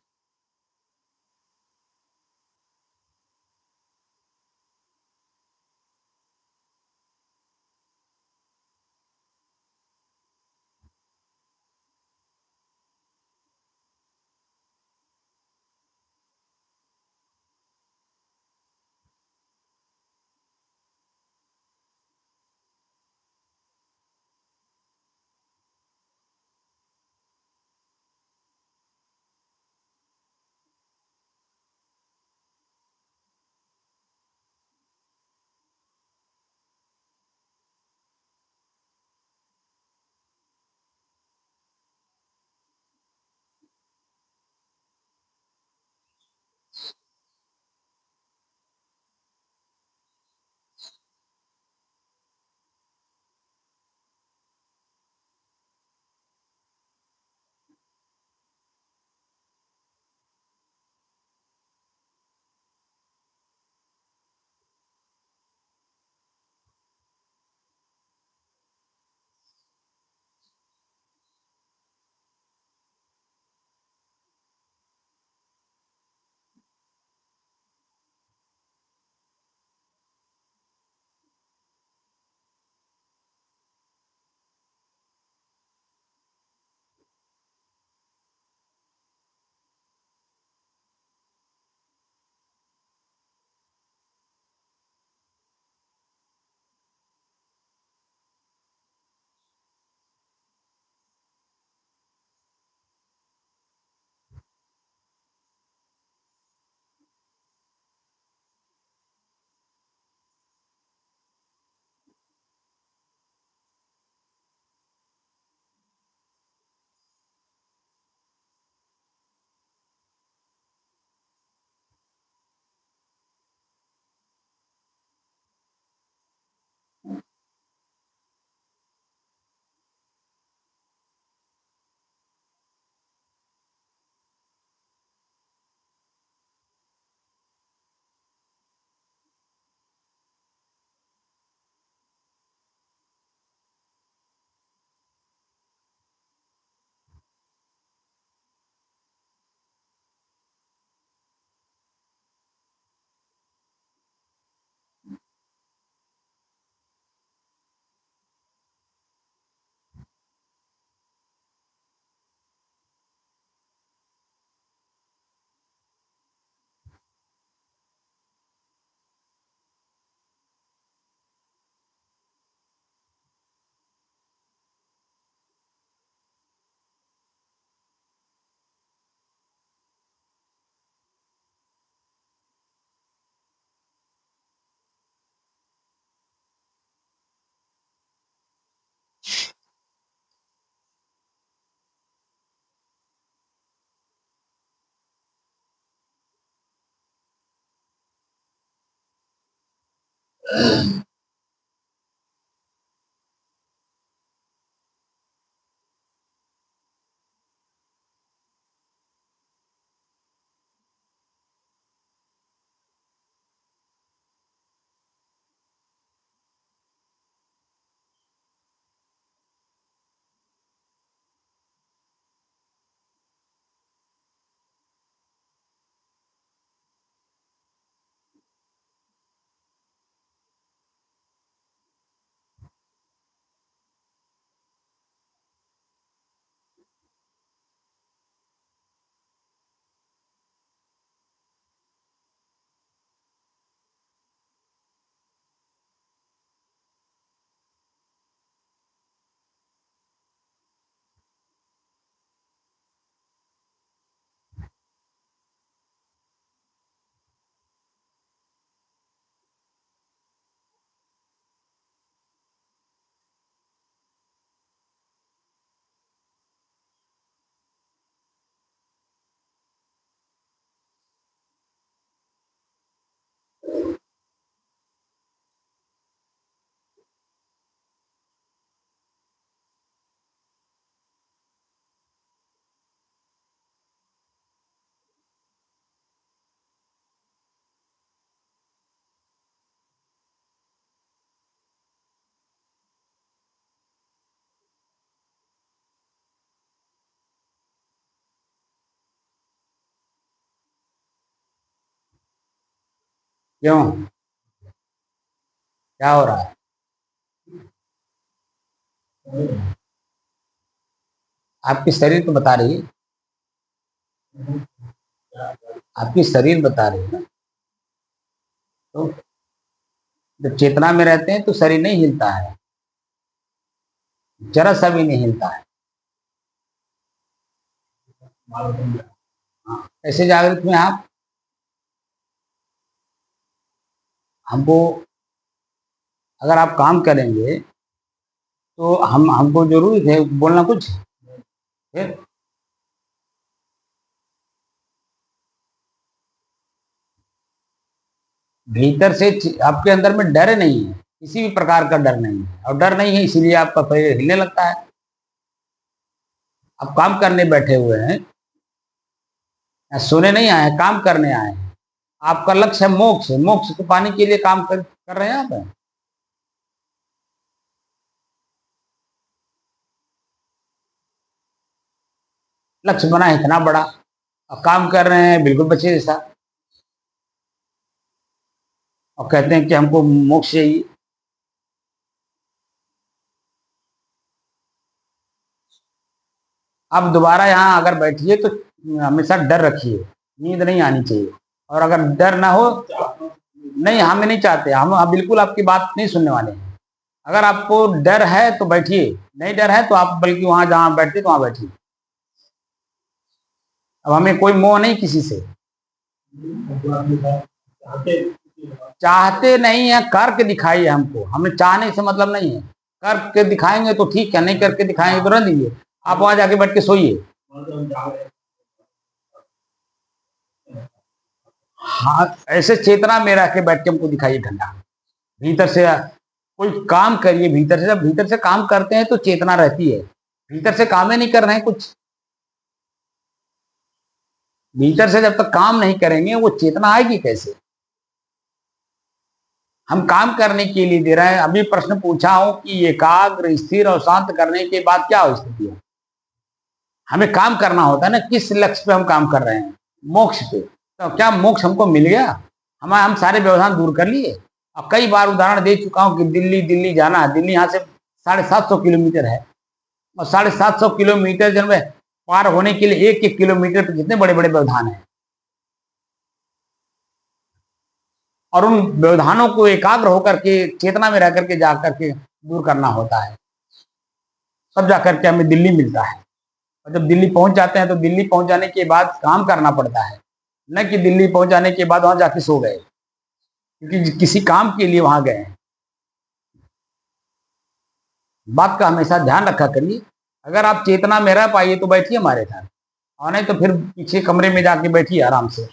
क्यों? क्या हो रहा है? आपकी शरीर तो बता रही है, आपकी शरीर बता रही है ना। तो जब चेतना में रहते हैं तो शरीर नहीं हिलता है, जरा सा भी नहीं हिलता है। हाँ, ऐसे जागृत में आप हमको, अगर आप काम करेंगे तो हमको जरूरी है बोलना कुछ फिर। भीतर से आपके अंदर में डर नहीं है, किसी भी प्रकार का डर नहीं है, और डर नहीं है इसीलिए आपका शरीर हिलने लगता है। आप काम करने बैठे हुए हैं, सोने नहीं आए हैं, काम करने आए हैं। आपका लक्ष्य है मोक्ष, मोक्ष को पाने के लिए काम कर रहे हैं आप। लक्ष्य बना है इतना बड़ा और काम कर रहे हैं बिल्कुल बच्चे जैसा, और कहते हैं कि हमको मोक्ष चाहिए। आप दोबारा यहाँ अगर बैठिए तो हमेशा डर रखिए, नींद नहीं आनी चाहिए। और अगर डर ना हो, नहीं हम नहीं चाहते, हम बिल्कुल आपकी बात नहीं सुनने वाले हैं। अगर आपको डर है तो बैठिए, नहीं डर है तो आप बल्कि वहां जहां बैठते तो वहां बैठिए। अब हमें कोई मोह नहीं किसी से, चाहते नहीं है, करके दिखाइए हमको। हमें चाहने से मतलब नहीं है, करके दिखाएंगे तो ठीक है, नहीं करके दिखाएंगे तो रह दीजिए। आप वहां जाके बैठ के सोइए। हाँ, ऐसे चेतना में रह के बैठ के हमको दिखाइए ठंडा। भीतर से कोई काम करिए, भीतर से। जब भीतर से काम करते हैं तो चेतना रहती है, भीतर से काम ही नहीं कर रहे हैं कुछ। भीतर से जब तक काम नहीं करेंगे वो चेतना आएगी कैसे? हम काम करने के लिए दे रहे हैं। अभी प्रश्न पूछा हूं कि एकाग्र स्थिर और शांत करने के बाद क्या हो स्थिति है। हमें काम करना होता है ना, किस लक्ष्य पे हम काम कर रहे हैं? मोक्ष पे। तो क्या मोक्ष हमको मिल गया? हम सारे व्यवधान दूर कर लिए। अब कई बार उदाहरण दे चुका हूं कि दिल्ली दिल्ली जाना है, दिल्ली यहाँ से 750 किलोमीटर है, और 750 किलोमीटर जब पार होने के लिए 1-1 किलोमीटर पे कितने बड़े बड़े व्यवधान है, और उन व्यवधानों को एकाग्र होकर के चेतना में रह करके जा करके दूर करना होता है। तब जाकर के हमें दिल्ली मिलता है। और जब दिल्ली पहुंच जाते हैं तो दिल्ली पहुंच जाने के बाद काम करना पड़ता है, न कि दिल्ली पहुंच जाने के बाद वहां जाके सो गए, क्योंकि किसी काम के लिए वहां गए हैं। बात का हमेशा ध्यान रखा करिए। अगर आप चेतना में रह पाइए तो बैठिए हमारे साथ, और नहीं तो फिर पीछे कमरे में जाके बैठिए आराम से।